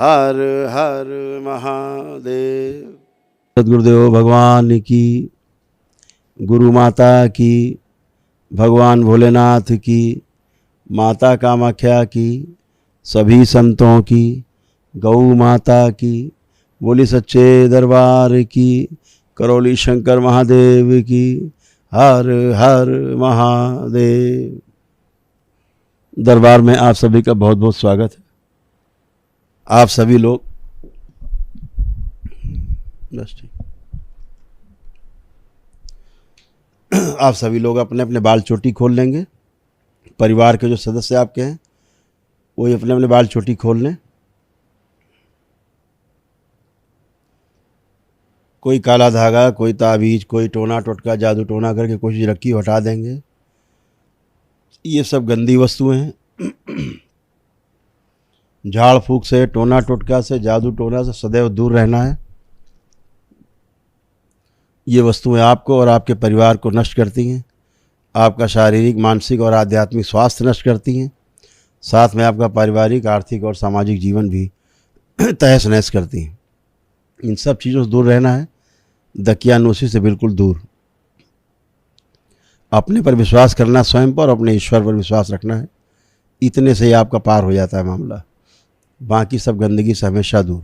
हर हर महादेव। सद्गुरुदेव भगवान की, गुरु माता की, भगवान भोलेनाथ की, माता कामाख्या की, सभी संतों की, गौ माता की, बोली सच्चे दरबार की, करौली शंकर महादेव की, हर हर महादेव। दरबार में आप सभी का बहुत बहुत स्वागत है। आप सभी लोग बस ठीक, आप सभी लोग अपने अपने बाल चोटी खोल लेंगे। परिवार के जो सदस्य आपके हैं वही अपने अपने बाल चोटी खोल लें। कोई काला धागा, कोई ताबीज, कोई टोना टोटका, जादू टोना करके कोई चीज़ रखी हटा देंगे। ये सब गंदी वस्तुएं हैं। झाड़ फूक से, टोना टोटका से, जादू टोना से सदैव दूर रहना है। ये वस्तुएं आपको और आपके परिवार को नष्ट करती हैं, आपका शारीरिक, मानसिक और आध्यात्मिक स्वास्थ्य नष्ट करती हैं, साथ में आपका पारिवारिक, आर्थिक और सामाजिक जीवन भी तहस नहस करती हैं। इन सब चीज़ों से दूर रहना है, दकियानूसी से बिल्कुल दूर। अपने पर विश्वास करना, स्वयं पर, अपने ईश्वर पर विश्वास रखना है। इतने से ही आपका पार हो जाता है मामला। बाकी सब गंदगी से हमेशा दूर।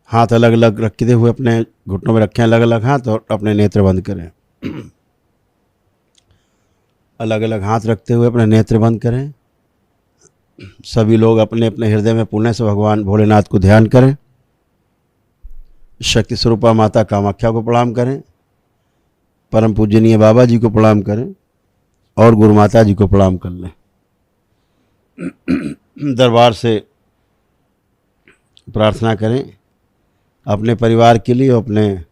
हाथ अलग अलग रखते हुए अपने घुटनों में रखें, अलग अलग हाथ, और अपने नेत्र बंद करें। अलग अलग हाथ रखते हुए अपने नेत्र बंद करें। सभी लोग अपने अपने हृदय में पुण्य से भगवान भोलेनाथ को ध्यान करें। शक्ति स्वरूपा माता कामाख्या को प्रणाम करें। परम पूजनीय बाबा जी को प्रणाम करें और गुरु माता जी को प्रणाम कर लें। दरबार से प्रार्थना करें अपने परिवार के लिए, अपने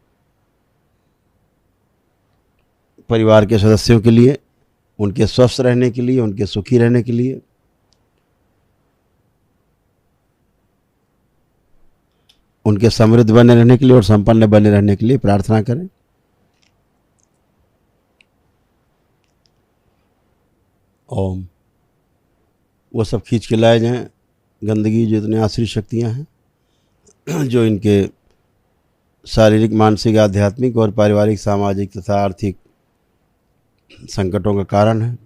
परिवार के सदस्यों के लिए, उनके स्वस्थ रहने के लिए, उनके सुखी रहने के लिए। उनके समृद्ध बने रहने के लिए और संपन्न बने रहने के लिए प्रार्थना करें। ओम। वो सब खींच के लाए जाएं, गंदगी, जितने आश्रित शक्तियां हैं जो इनके शारीरिक, मानसिक, आध्यात्मिक और पारिवारिक, सामाजिक तथा आर्थिक संकटों का कारण है,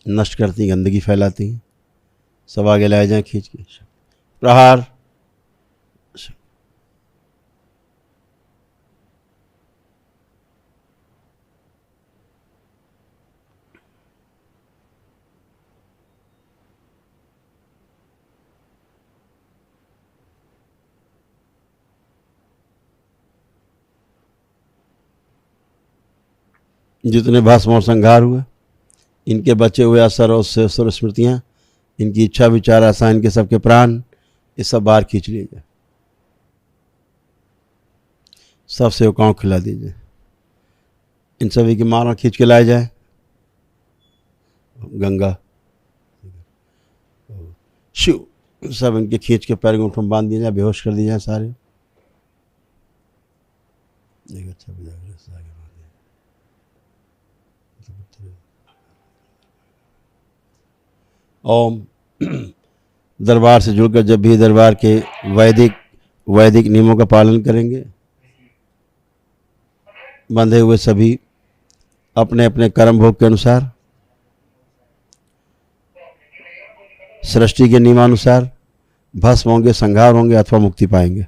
नष्ट करती, गंदगी फैलाती हैं, सब आगे लाए जाएं खींच के। प्रहार। जितने भस्म और संहार हुए, इनके बचे हुए असर और सुर स्मृतियाँ, इनकी इच्छा, विचार, आशा, इनके सबके प्राण, ये सब बाहर खींच लिए जाए। सब सेवकाओं खिला दीजिए। इन सभी की माला खींच के लाए जाए गंगा। शिव। सब इनके खींच के पैर अंगूठों में बांध दिए जाए, बेहोश कर दिए जाए सारे। ओम। दरबार से जुड़कर जब भी दरबार के वैदिक नियमों का पालन करेंगे, बंधे हुए सभी अपने अपने कर्म भोग के अनुसार, सृष्टि के नियमानुसार भस्म होंगे, संहार होंगे अथवा मुक्ति पाएंगे।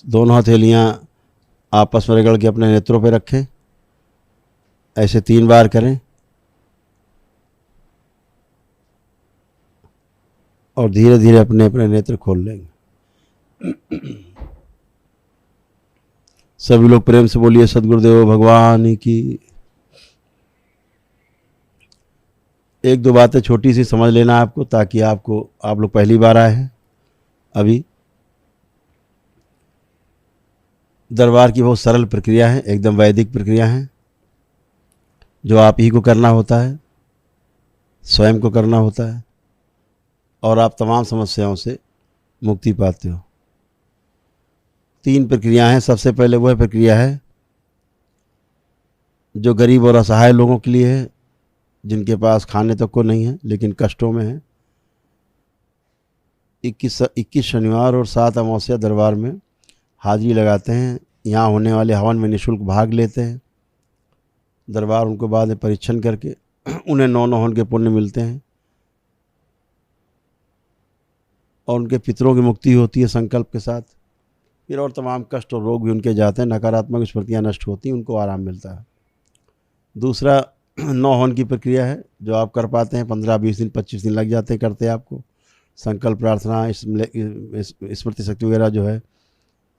दोनों हथेलियां आपस में रगड़ के अपने नेत्रों पर रखें। ऐसे 3 बार करें और धीरे धीरे अपने अपने नेत्र खोल लेंगे। सभी लोग प्रेम से बोलिए सद्गुरुदेव भगवान की। 1-2 बातें छोटी सी समझ लेना आपको, ताकि आप लोग पहली बार आए हैं। अभी दरबार की बहुत सरल प्रक्रिया है, एकदम वैदिक प्रक्रिया है, जो आप ही को करना होता है, स्वयं को करना होता है, और आप तमाम समस्याओं से मुक्ति पाते हो। 3 प्रक्रिया हैं। सबसे पहले वह प्रक्रिया है जो गरीब और असहाय लोगों के लिए है, जिनके पास खाने तक को नहीं है लेकिन कष्टों में है। 21 शनिवार और 7 अमावस्या दरबार में हाजिरी लगाते हैं। यहाँ होने वाले हवन में निःशुल्क भाग लेते हैं। दरबार उनको बाद में परीक्षण करके उन्हें 9 हवन के पुण्य मिलते हैं और उनके पितरों की मुक्ति होती है संकल्प के साथ। फिर और तमाम कष्ट और रोग भी उनके जाते हैं, नकारात्मक स्मृतियाँ नष्ट होती हैं, उनको आराम मिलता है। दूसरा 9 हवन की प्रक्रिया है जो आप कर पाते हैं। 15-20 दिन 25 दिन लग जाते हैं करते हैं आपको। संकल्प प्रार्थना स्मृति शक्ति वगैरह जो है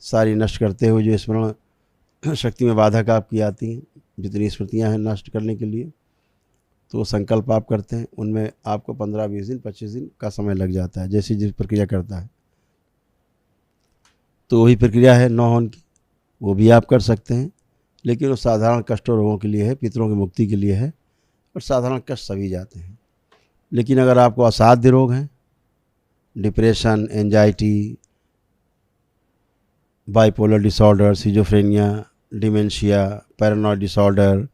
सारी नष्ट करते हुए जो स्मरण शक्ति में बाधक आपकी आती हैं, जितनी स्मृतियाँ हैं नष्ट करने के लिए, तो संकल्प आप करते हैं, उनमें आपको 15-20 दिन 25 दिन का समय लग जाता है जैसी जिस प्रक्रिया करता है। तो वही प्रक्रिया है 9 हवन की, वो भी आप कर सकते हैं, लेकिन वो साधारण कष्ट और रोगों के लिए है, पितरों की मुक्ति के लिए है और साधारण कष्ट सभी जाते हैं। लेकिन अगर आपको असाध्य रोग हैं, depression, anxiety, bipolar disorder, schizophrenia, dementia, paranoid disorder,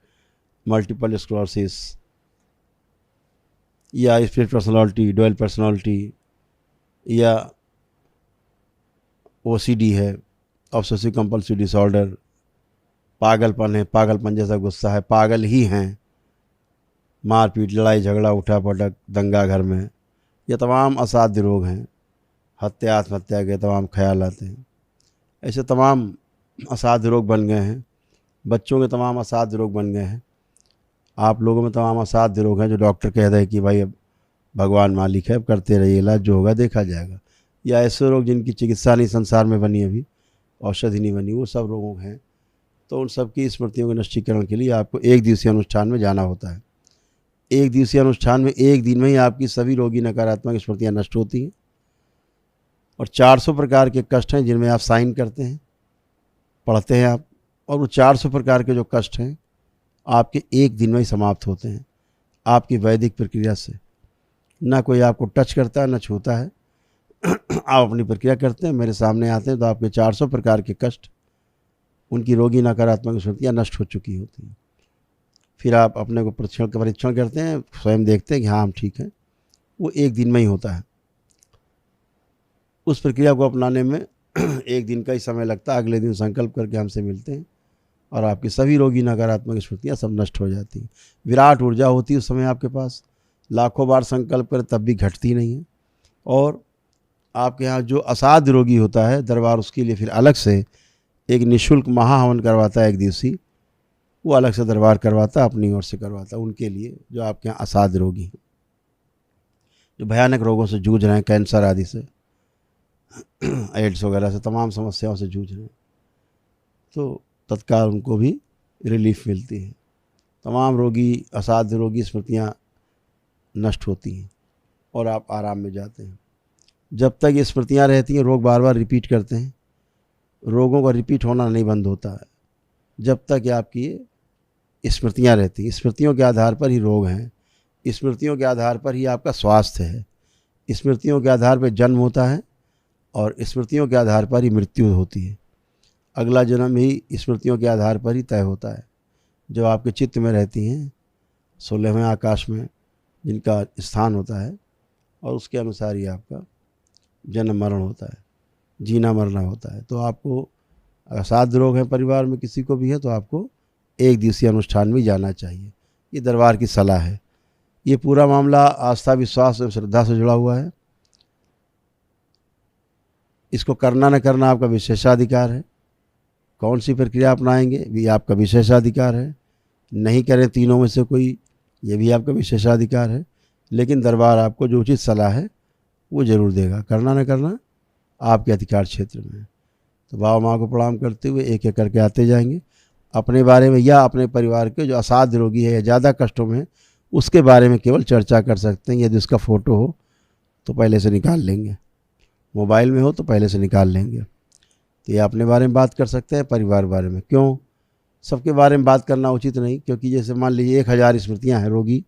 multiple sclerosis या स्प्लिट पर्सनालिटी, डुअल पर्सनालिटी या ओसीडी है, ऑब्सेसिव कंपल्सिव डिसऑर्डर, पागलपन है, पागलपन जैसा गुस्सा है, पागल ही हैं, मारपीट, लड़ाई झगड़ा, उठा पटक, दंगा घर में, ये तमाम असाध्य रोग हैं। हत्या, आत्महत्या के तमाम ख्याल आते हैं। ऐसे तमाम असाध्य रोग बन गए हैं। बच्चों के तमाम असाध्य रोग बन गए हैं। आप लोगों में तमाम असाध्य रोग हैं जो डॉक्टर कह रहे हैं कि भाई अब भगवान मालिक है, अब करते रहिए, इलाज जो होगा देखा जाएगा। या ऐसे रोग जिनकी चिकित्सा नहीं संसार में बनी, अभी औषधि नहीं बनी, वो सब रोग हैं। तो उन सब की स्मृतियों के नष्टीकरण के लिए आपको 1 दिवसीय अनुष्ठान में जाना होता है। 1 दिवसीय अनुष्ठान में 1 दिन में ही आपकी सभी रोगी नकारात्मक स्मृतियाँ नष्ट होती हैं। और 400 प्रकार के कष्ट हैं जिनमें आप साइन करते हैं, पढ़ते हैं आप, और वो 400 प्रकार के जो कष्ट हैं आपके 1 दिन में ही समाप्त होते हैं आपकी वैदिक प्रक्रिया से। ना कोई आपको टच करता है, ना छूता है। आप अपनी प्रक्रिया करते हैं, मेरे सामने आते हैं, तो आपके 400 प्रकार के कष्ट, उनकी रोगी नकारात्मक स्मृतियाँ नष्ट हो चुकी होती हैं। फिर आप अपने को परीक्षण करते हैं, स्वयं देखते हैं कि हाँ हम ठीक हैं। वो 1 दिन में ही होता है। उस प्रक्रिया को अपनाने में 1 दिन का ही समय लगता है। अगले दिन संकल्प करके हमसे मिलते हैं और आपकी सभी रोगी नकारात्मक स्मृतियाँ सब नष्ट हो जाती हैं। विराट ऊर्जा होती है उस समय आपके पास, लाखों बार संकल्प करें तब भी घटती नहीं है। और आपके यहाँ जो असाध्य रोगी होता है, दरबार उसके लिए फिर अलग से एक निःशुल्क महाहवन करवाता है 1 दिवसीय, वो अलग से दरबार करवाता है, अपनी ओर से करवाता है उनके लिए जो आपके यहाँ असाध्य रोगी हैं, जो भयानक रोगों से जूझ रहे हैं, कैंसर आदि से, एड्स वगैरह से, तमाम समस्याओं से जूझ रहे हैं, तो तत्काल उनको भी रिलीफ मिलती है। तमाम रोगी, असाध्य रोगी स्मृतियाँ नष्ट होती हैं और आप आराम में जाते हैं। जब तक ये स्मृतियाँ रहती हैं, रोग बार बार रिपीट करते हैं, रोगों का रिपीट होना नहीं बंद होता है जब तक ये आपकी ये स्मृतियाँ रहती हैं। स्मृतियों के आधार पर ही रोग हैं, स्मृतियों के आधार पर ही आपका स्वास्थ्य है, स्मृतियों के आधार पर जन्म होता है और स्मृतियों के आधार पर ही मृत्यु होती है। अगला जन्म ही स्मृतियों के आधार पर ही तय होता है, जो आपके चित्त में रहती हैं, 16वें आकाश में जिनका स्थान होता है, और उसके अनुसार ही आपका जन्म मरण होता है, जीना मरना होता है। तो आपको असाध्य रोग है, परिवार में किसी को भी है, तो आपको 1 दिवसीय अनुष्ठान में जाना चाहिए। ये दरबार की सलाह है। ये पूरा मामला आस्था, विश्वास और श्रद्धा से जुड़ा हुआ है। इसको करना न करना आपका विशेषाधिकार है। कौन सी प्रक्रिया अपनाएंगे भी आपका विशेषाधिकार है। नहीं करें तीनों में से कोई, ये भी आपका विशेषाधिकार है। लेकिन दरबार आपको जो उचित सलाह है वो ज़रूर देगा। करना न करना आपके अधिकार क्षेत्र में है। तो बाबा माँ को प्रणाम करते हुए एक एक करके आते जाएंगे। अपने बारे में या अपने परिवार के जो असाध्य रोगी है या ज़्यादा कष्टों में है, उसके बारे में केवल चर्चा कर सकते हैं। यदि उसका फ़ोटो हो तो पहले से निकाल लेंगे, मोबाइल में हो तो पहले से निकाल लेंगे। तो ये अपने बारे में बात कर सकते हैं, परिवार के बारे में क्यों, सबके बारे में बात करना उचित नहीं। क्योंकि जैसे मान लीजिए 1000 स्मृतियाँ हैं रोगी,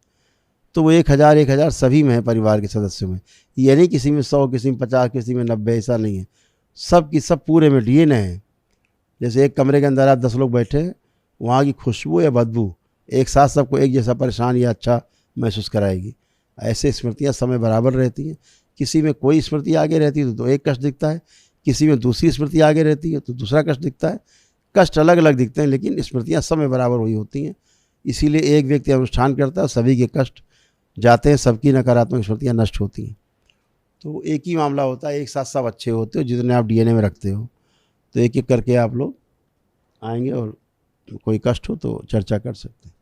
तो वो 1000 सभी में है, परिवार के सदस्यों में। ये नहीं किसी में 100, किसी में 50, किसी में 90, ऐसा नहीं है। सब की सब पूरे में DNA है। जैसे एक कमरे के अंदर आप 10 लोग बैठे हैं, वहाँ की खुशबू या बदबू एक साथ सबको एक जैसा परेशान या अच्छा महसूस कराएगी। ऐसे स्मृतियाँ समय बराबर रहती हैं। किसी में कोई स्मृति आगे रहती है तो एक कष्ट दिखता है, किसी में दूसरी स्मृति आगे रहती है तो दूसरा कष्ट दिखता है। कष्ट अलग अलग दिखते हैं लेकिन स्मृतियाँ समय बराबर हुई होती हैं। इसीलिए एक व्यक्ति अनुष्ठान करता है, सभी के कष्ट जाते हैं, सबकी नकारात्मक स्मृतियाँ नष्ट होती हैं। तो एक ही मामला होता है, एक साथ सब अच्छे होते हो जितने आप डीएनए में रखते हो। तो एक एक करके आप लोग आएंगे और कोई कष्ट हो तो चर्चा कर सकते हैं।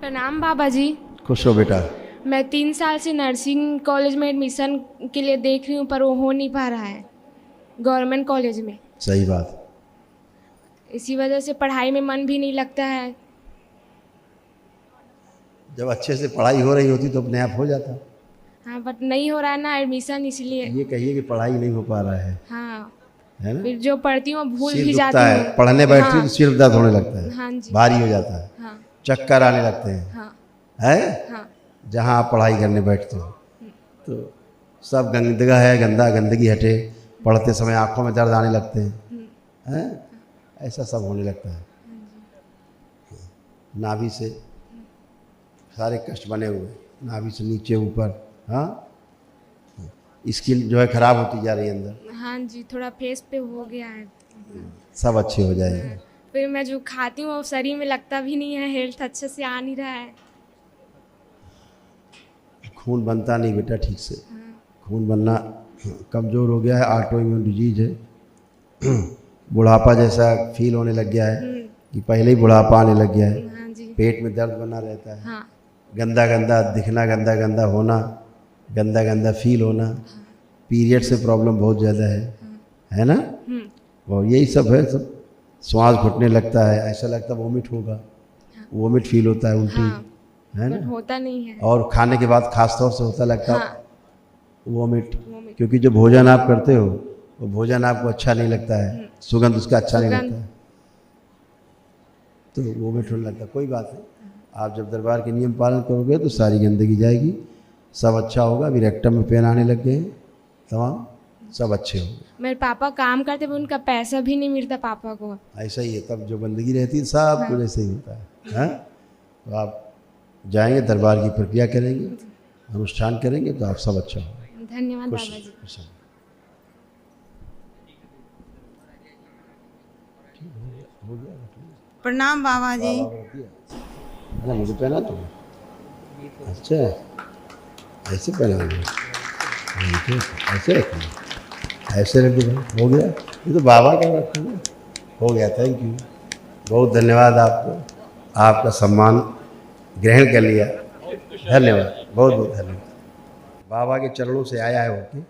प्रणाम बाबा जी। खुश हो बेटा। मैं 3 साल से नर्सिंग कॉलेज में एडमिशन के लिए देख रही हूँ पर वो हो नहीं पा रहा है गवर्नमेंट कॉलेज में। सही बात। इसी वजह से पढ़ाई में मन भी नहीं लगता है। जब अच्छे से पढ़ाई हो रही होती तो अपने आप हो जाता। हाँ बट नहीं हो रहा है ना एडमिशन, इसलिए। ये कहिए कि पढ़ाई नहीं हो पा रहा है। हाँ, है ना? फिर जो पढ़ती हूँ भूल सिर भी दुखता जाती है, हूँ। पढ़ने बैठती हाँ, तो सिर दर्द होने लगता है। हाँ जी। भारी हो जाता है। हाँ चक्कर आने लगते हैं। हाँ है हाँ। जहाँ आप पढ़ाई करने बैठते हो तो सब गंदगा है, गंदगी हटे, पढ़ते समय आंखों में दर्द आने लगते हैं। ऐसा सब होने लगता है। नाभि से सारे कष्ट बने हुए, नाभि से नीचे ऊपर। हाँ, स्किन जो है खराब होती जा रही है अंदर। हाँ जी, थोड़ा फेस पे हो गया है। सब अच्छे हो जाएंगे। फिर मैं जो खाती हूँ वो शरीर में लगता भी नहीं है, हेल्थ अच्छे से आ नहीं रहा है। खून बनता नहीं बेटा ठीक से। खून बनना कमज़ोर हो गया है, ऑटो इम्यून डिजीज है। बुढ़ापा जैसा फील होने लग गया है कि पहले ही बुढ़ापा आने लग गया है। हाँ जी। पेट में दर्द बना रहता है। हाँ गंदा गंदा दिखना, गंदा गंदा होना, गंदा गंदा फील होना। पीरियड से प्रॉब्लम बहुत ज़्यादा है ना? और यही सब है। सब श्वास घुटने लगता है, ऐसा लगता है वोमिट होगा। वोमिट फील होता है, उल्टी। हाँ, है बट ना? होता नहीं है। और खाने के बाद खास तौर से होता लगता है हाँ, वोमिट, क्योंकि जो भोजन आप करते हो वो भोजन आपको अच्छा नहीं लगता है, सुगंध उसका अच्छा नहीं लगता है, तो वोमिट होने लगता है। कोई बात नहीं, आप जब दरबार के नियम पालन करोगे तो सारी गंदगी जाएगी, सब अच्छा होगा। अभी रेक्टम में पेन आने लग गए हैं, तमाम सब अच्छे होंगे। मेरे पापा काम करते हैं, उनका पैसा भी नहीं मिलता पापा को। ऐसा ही है, तब जो गंदगी रहती है सब कुछ ऐसे ही होता है। हाँ? तो आप जाएंगे, दरबार की प्रक्रिया करेंगे, अनुष्ठान करेंगे तो आप सब अच्छा होगा। धन्यवाद खुश बाबा जी। खुश। प्रणाम बाबा जी। अरे मुझे पहना तो अच्छा, ऐसे पहना हुआ, ऐसे रखना, ऐसे रख दो, हो गया। ये तो बाबा का रखा ना, हो गया। थैंक यू, बहुत धन्यवाद आपको, आपका सम्मान ग्रहण कर लिया। धन्यवाद, बहुत बहुत धन्यवाद। बाबा के चरणों से आया है होके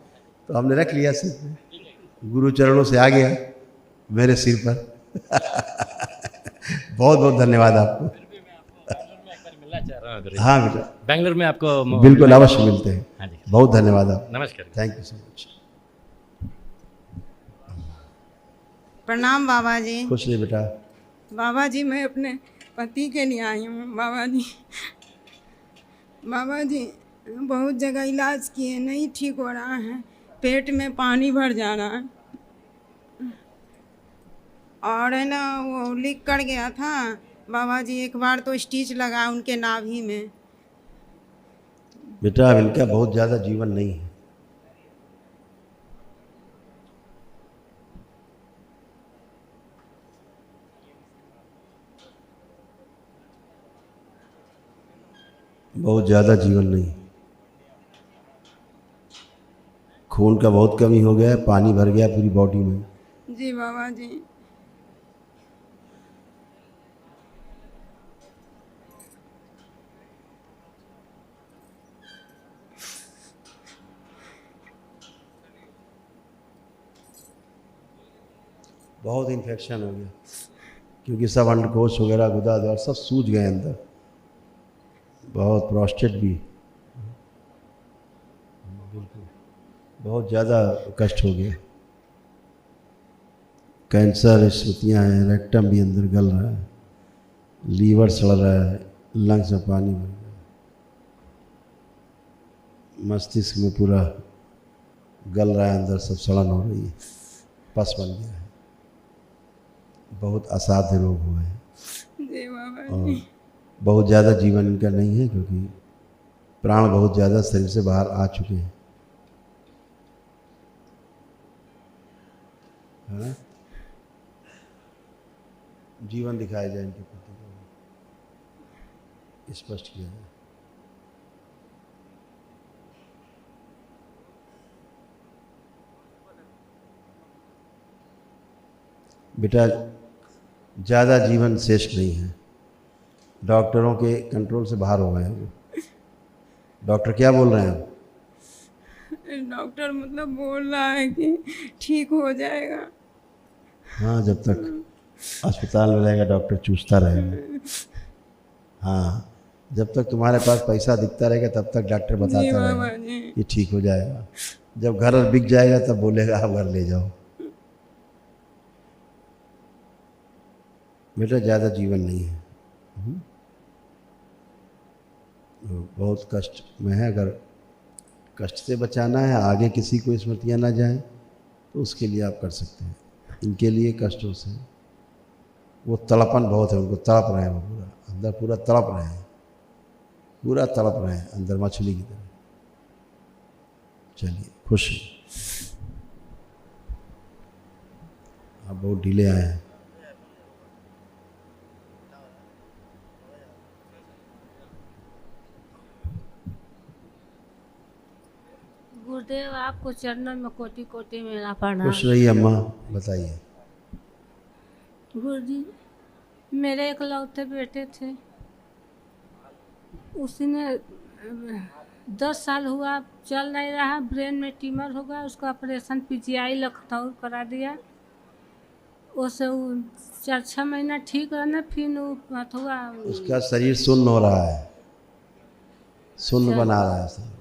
तो हमने रख लिया सिर पे, गुरु चरणों से आ गया मेरे सिर पर। बहुत बहुत धन्यवाद आपको। हाँ बेटा, बेंगलुरु में आपको बिल्कुल अवश्य मिलते हैं। हाँ जी, बहुत धन्यवाद आप। नमस्कार। Thank you so much. प्रणाम बाबा जी। खुश रहिए बेटा। बाबा जी मैं अपने पति के लिए आई हूँ। बाबा जी, बाबा जी बहुत जगह इलाज किए, नहीं ठीक हो रहा है, पेट में पानी भर जा रहा है और है ना वो लीक कर गया था। बाबा जी एक बार तो स्टिच लगा उनके नाभि में। बेटा अब इनका बहुत ज़्यादा जीवन नहीं है, बहुत ज़्यादा जीवन नहीं। खून का बहुत कमी हो गया है, पानी भर गया पूरी बॉडी में। जी बाबा जी। बहुत इन्फेक्शन हो गया, क्योंकि सब अंडकोश वगैरह गुदा द्वार सब सूज गए अंदर, बहुत प्रोस्टेट भी, बिल्कुल बहुत ज़्यादा कष्ट हो गया। कैंसर स्थितियाँ हैं, रेक्टम भी अंदर गल रहा है, लीवर सड़ रहा है, लंग्स में पानी भर गया, मस्तिष्क में पूरा गल रहा है, अंदर सब सड़न हो रही है, पस बन गया है, बहुत असाध्य रोग हुए हैं। जी बाबा और जी। बहुत ज़्यादा जीवन इनका नहीं है, क्योंकि प्राण बहुत ज़्यादा शरीर से बाहर आ चुके हैं, है ना। जीवन दिखाया जाए इनके प्रति, स्पष्ट किया जाए। बेटा ज़्यादा जीवन शेष नहीं है, डॉक्टरों के कंट्रोल से बाहर हो गए हैं। डॉक्टर क्या बोल रहे हैं? डॉक्टर मतलब बोल रहा है कि ठीक हो जाएगा। हाँ, जब तक अस्पताल में रहेगा डॉक्टर चूसता रहेगा। हाँ, जब तक तुम्हारे पास पैसा दिखता रहेगा तब तक डॉक्टर बताता रहेगा कि ठीक हो जाएगा। जब घर बिक जाएगा तब बोलेगा आप घर ले जाओ। बेटा ज़्यादा जीवन नहीं है, बहुत कष्ट में है। अगर कष्ट से बचाना है, आगे किसी को स्मृतियाँ ना जाए, तो उसके लिए आप कर सकते हैं। इनके लिए कष्टों से वो तड़पन बहुत है, उनको तड़प रहे हैं, वो पूरा अंदर पूरा तड़प रहे हैं, पूरा तड़प रहे हैं अंदर मछली की तरह। चलिए खुश, आप बहुत ढीले आए हैं। गुरुदेव आपको चरणों में कोटि कोटि मेरा प्रणाम। खुश रहिए अम्मा, बताइए। गुरुजी, मेरे इकलौते बेटे थे, उसी ने 10 साल हुआ, चल नहीं रहा, ब्रेन में ट्यूमर हो गया, उसका ऑपरेशन PGI लखनऊ करा दिया। उसे 4-6 महीना ठीक रहने, फिर हुआ उसका शरीर सुन्न हो रहा है, सुन्न बना रहा है,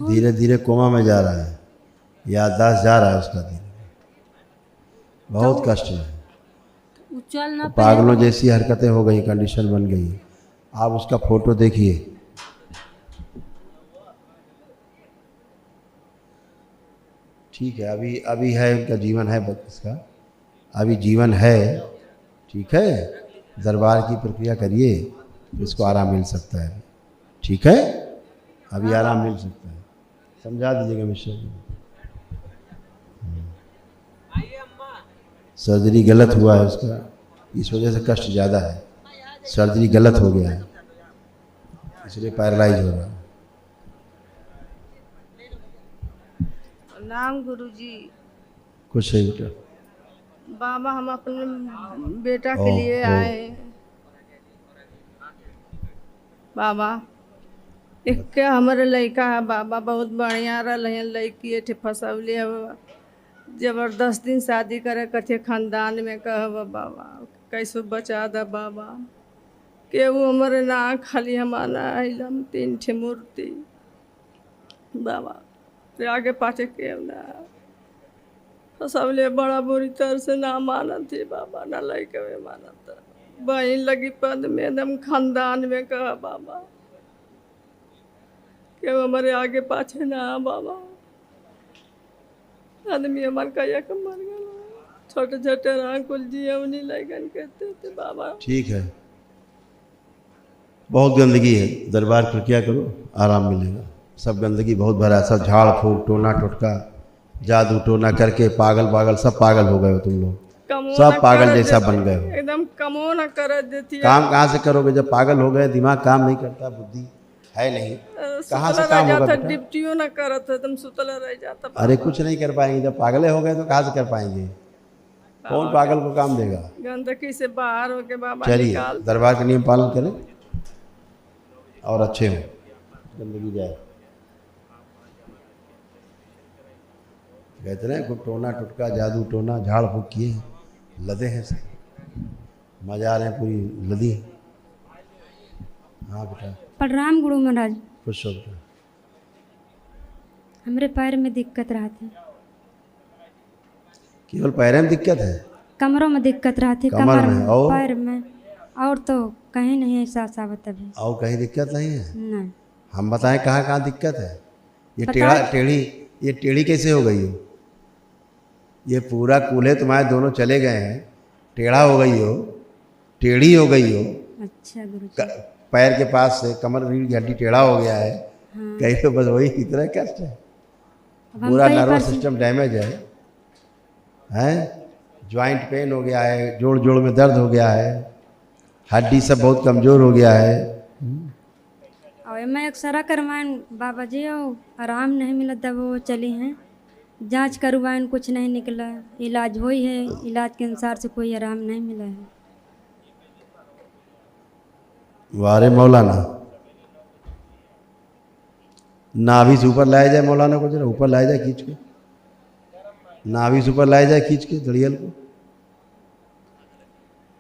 धीरे धीरे कोमा में जा रहा है, याददाश्त जा रहा है उसका धीरे, बहुत कष्ट है। चलना पागलों जैसी हरकतें हो गई, कंडीशन बन गई। आप उसका फोटो देखिए, ठीक है, अभी है, उनका जीवन है, इसका अभी जीवन है, ठीक है। दरबार की प्रक्रिया करिए तो इसको आराम मिल सकता है, ठीक है, अभी आराम मिल सकता है। समझा दीजिएगा मिश्रा जी। सर्जरी गलत हुआ है उसका, इस वजह से कष्ट ज़्यादा है। सर्जरी गलत हो गया है, इसलिए पैरालाइज हो रहा है। नाम गुरुजी। कुछ है बेटा। बाबा हम अपने बेटा के लिए आए। बाबा एक के हमारे लड़का है बाबा, बहुत बढ़िया रहे, लड़की थे फंसवले, जबरदस्ती शादी करे कथे खानदान में, कह बाबा कैसे बचा दा बाबा, केहू हमारे ना, खाली हमारा आइलम 3 ठे मूर्ति बाबा, आगे पाछे के ना फंसवले, बड़ा बुरी तरह से ना माना थी बाबा, ना लड़के में माना था, बहन लगी पद में एकदम खानदान में, कहा बाबा क्यों हमारे आगे पाछे ना बाबा, आदमी हमारे कया के मर गया, छोटे छोटे राकुल जीवनी लगन कहते थे बाबा। ठीक है, बहुत गंदगी है, दरबार प्रक्रिया करो, आराम मिलेगा। सब गंदगी बहुत भरा है, सब झाड़ फूक, टोना टोटका, जादू टोना करके पागल सब पागल हो गए हो तुम लोग, सब पागल जैसा बन गए हो, एकदम कमो न कर देती। काम कहाँ से करोगे जब पागल हो गए, दिमाग काम नहीं करता, बुद्धि है नहीं, कहाँ से काम होगा बेटा? डिप्टियो न करत है, तुम सुतला रह जाता। अरे कुछ नहीं कर पाएंगे, जब पागले हो गए तो कहाँ से कर पाएंगे? कौन पागल को काम देगा? गंदगी से बाहर हो के बाबा चलिए दरबार का नियम पालन करें और अच्छे हो, गंदगी जाए। कहते हैं खूब टोना टुटका, जादू टोना, झाड़ फूक किए, लदे हैं सब, मजा आ रहे हैं, पूरी लदी। हाँ बेटा। प्रणाम गुरु महाराज। खुश हो बेटा। हमरे पैर में दिक्कत रहती। केवल पैर में दिक्कत है? कमरों में दिक्कत रहती, कमर में और पैर में, और तो कहीं नहीं ऐसा साबत अभी। और कहीं दिक्कत नहीं है? नहीं। हम बताएं कहाँ कहाँ दिक्कत है? ये टेढ़ी कैसे हो गई हो? ये पूरा कूल्हे तुम्हारे दोनों चले गए हैं, टेढ़ा हो गई हो, टेढ़ी हो गई हो, अच्छा गुरुजी। पैर के पास से कमर रीढ़ की हड्डी टेढ़ा हो गया है, कहीं तो बस वही इतना कष्ट है। अब हम पूरा कई नर्वस बार सिस्टम डैमेज है, ज्वाइंट पेन हो गया है, जोड़ जोड़ में दर्द हो गया है, हड्डी सब बहुत कमज़ोर हो गया है। और मैं एक्सरा करवाएं बाबा जी, और आराम नहीं मिला, तब वो चली हैं जांच करवाएं, कुछ नहीं निकला, इलाज हुई है, इलाज के अनुसार से कोई आराम नहीं मिला है। वारे मौलाना, नाभि से ऊपर लाया जाए मौलाना को, जरा ऊपर लाया जाए खींच के, नाभि से ऊपर लाया जाए खींच के दड़ियल को,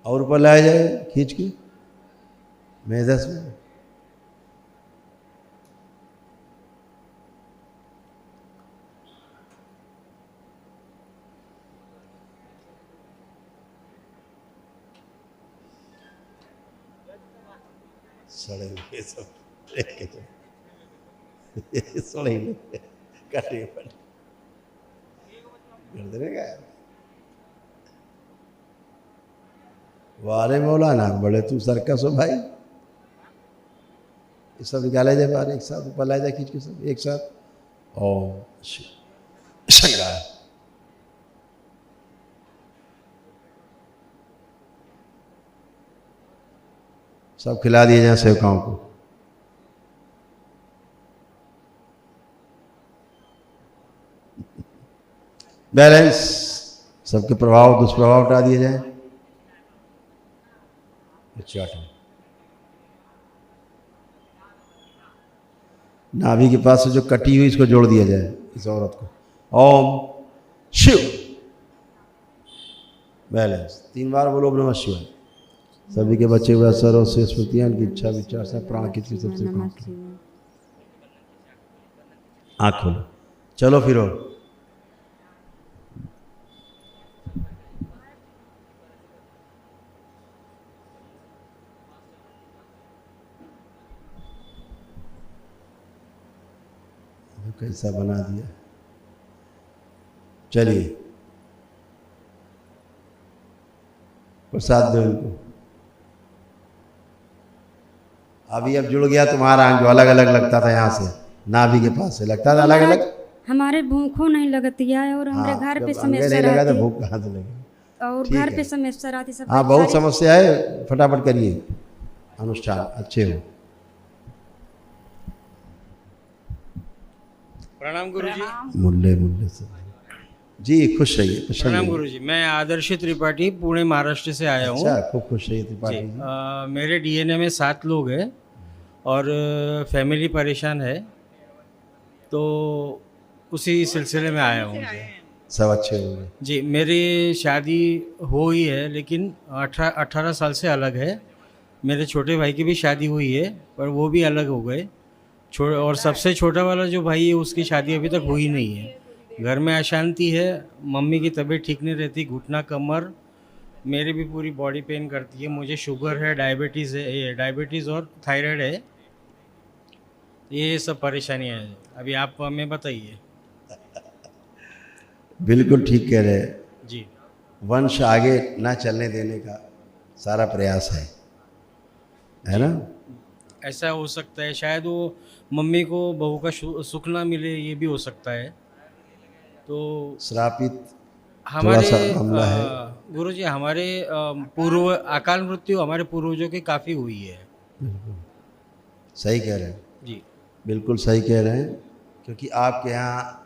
और ऊपर लाया जाए खींच के मेदस में। सड़े हुए सब सड़े काटे पर देगा। वारे मौलाना, बड़े तू सर्कस हो भाई। ये सब निकाला जाए बाहर, एक साथ ऊपर लाया जाए खींच के, सब एक साथ, और श्रृंगार। सब खिला दिए जाए सेवकाओं को। बैलेंस, सबके प्रभाव दुष्प्रभाव हटा दिए जाए। नाभि के पास से जो कटी हुई इसको जोड़ दिया जाए, इस औरत को। ओम शिव। बैलेंस, 3 बार बोलो ओम नमः शिवाय। सभी के बच्चे हुए असर और शेष स्मृतियां, उनकी इच्छा विचार से प्राण की सबसे आँख खोलो, चलो फिर। और कैसा बना दिया। चलिए प्रसाद दो इनको। अभी अब जुड़ गया तुम्हारा अंग, जो अलग अलग लगता था, यहाँ से नाभि के पास से लगता था अलग अलग। हमारे भूखों नहीं लगती है, और हमारे घर पे समस्या नहीं लगा तो रहती, भूख कहाँ से लगे। और घर पे समस्या रहती सब। हाँ, बहुत समस्या है, फटाफट करिए अनुष्ठान, अच्छे हो। प्रणाम गुरुजी। मुल्ले मुल्ले से जी, खुश रहिए। प्रणाम गुरुजी। मैं आदर्श त्रिपाठी, पुणे महाराष्ट्र से आया हूँ। अच्छा, खूब खुश रहिए त्रिपाठी जी। मेरे डीएनए में 7 लोग हैं और फैमिली परेशान है, तो उसी सिलसिले में आया हूँ। सब अच्छे होंगे जी। मेरी शादी हो ही है, लेकिन 18 साल से अलग है। मेरे छोटे भाई की भी शादी हुई है, पर वो भी अलग हो गए। और सबसे छोटा वाला जो भाई है, उसकी शादी अभी तक हुई नहीं है। घर में अशांति है, मम्मी की तबीयत ठीक नहीं रहती, घुटना कमर, मेरी भी पूरी बॉडी पेन करती है। मुझे शुगर है, डायबिटीज़ है, ये डायबिटीज़ और थायराइड है, ये सब परेशानियाँ हैं। अभी आप हमें बताइए। बिल्कुल ठीक कह रहे हैं जी। वंश आगे ना चलने देने का सारा प्रयास है ना। ऐसा हो सकता है, शायद वो मम्मी को बहू का सुख ना मिले, ये भी हो सकता है। तो श्रापित हमारे मामला है गुरुजी, हमारे पूर्व अकाल मृत्यु हमारे पूर्वजों की काफ़ी हुई है। बिल्कुल सही कह रहे हैं जी, बिल्कुल सही कह रहे हैं, क्योंकि आपके यहाँ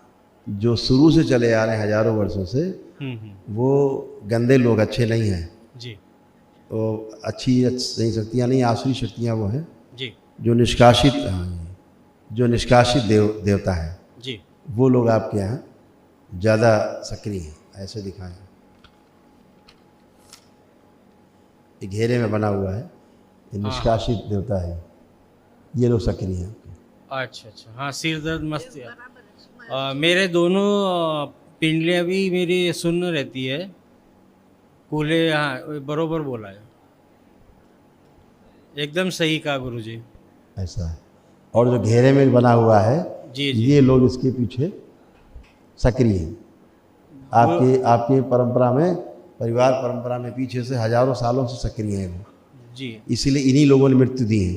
जो शुरू से चले आ रहे हैं हजारों वर्षों से, वो गंदे लोग अच्छे नहीं हैं जी। तो अच्छी नहीं शक्तियाँ नहीं, आसुरी शक्तियाँ वो हैं जी, जो निष्कासित देवता है जी। वो लोग आपके यहाँ ज़्यादा सक्रिय हैं। ऐसे दिखाएं, एक घेरे में बना हुआ है, ये निष्कासित देवता है, ये लोग सक्रिय हैं। अच्छा अच्छा, हाँ। सिर दर्द मस्त। मेरे दोनों पिंडलियाँ भी मेरी सुन्न रहती है, कूल्हे। हाँ, बरोबर बोला है, एकदम सही कहा गुरुजी। ऐसा है। और जो घेरे में बना हुआ है, जी जी, ये लोग इसके पीछे सक्रिय हैं। आपके परंपरा में, परिवार परंपरा में पीछे से हजारों सालों से सक्रिय हैं वो। जी इसीलिए इन्हीं लोगों ने मृत्यु दी है,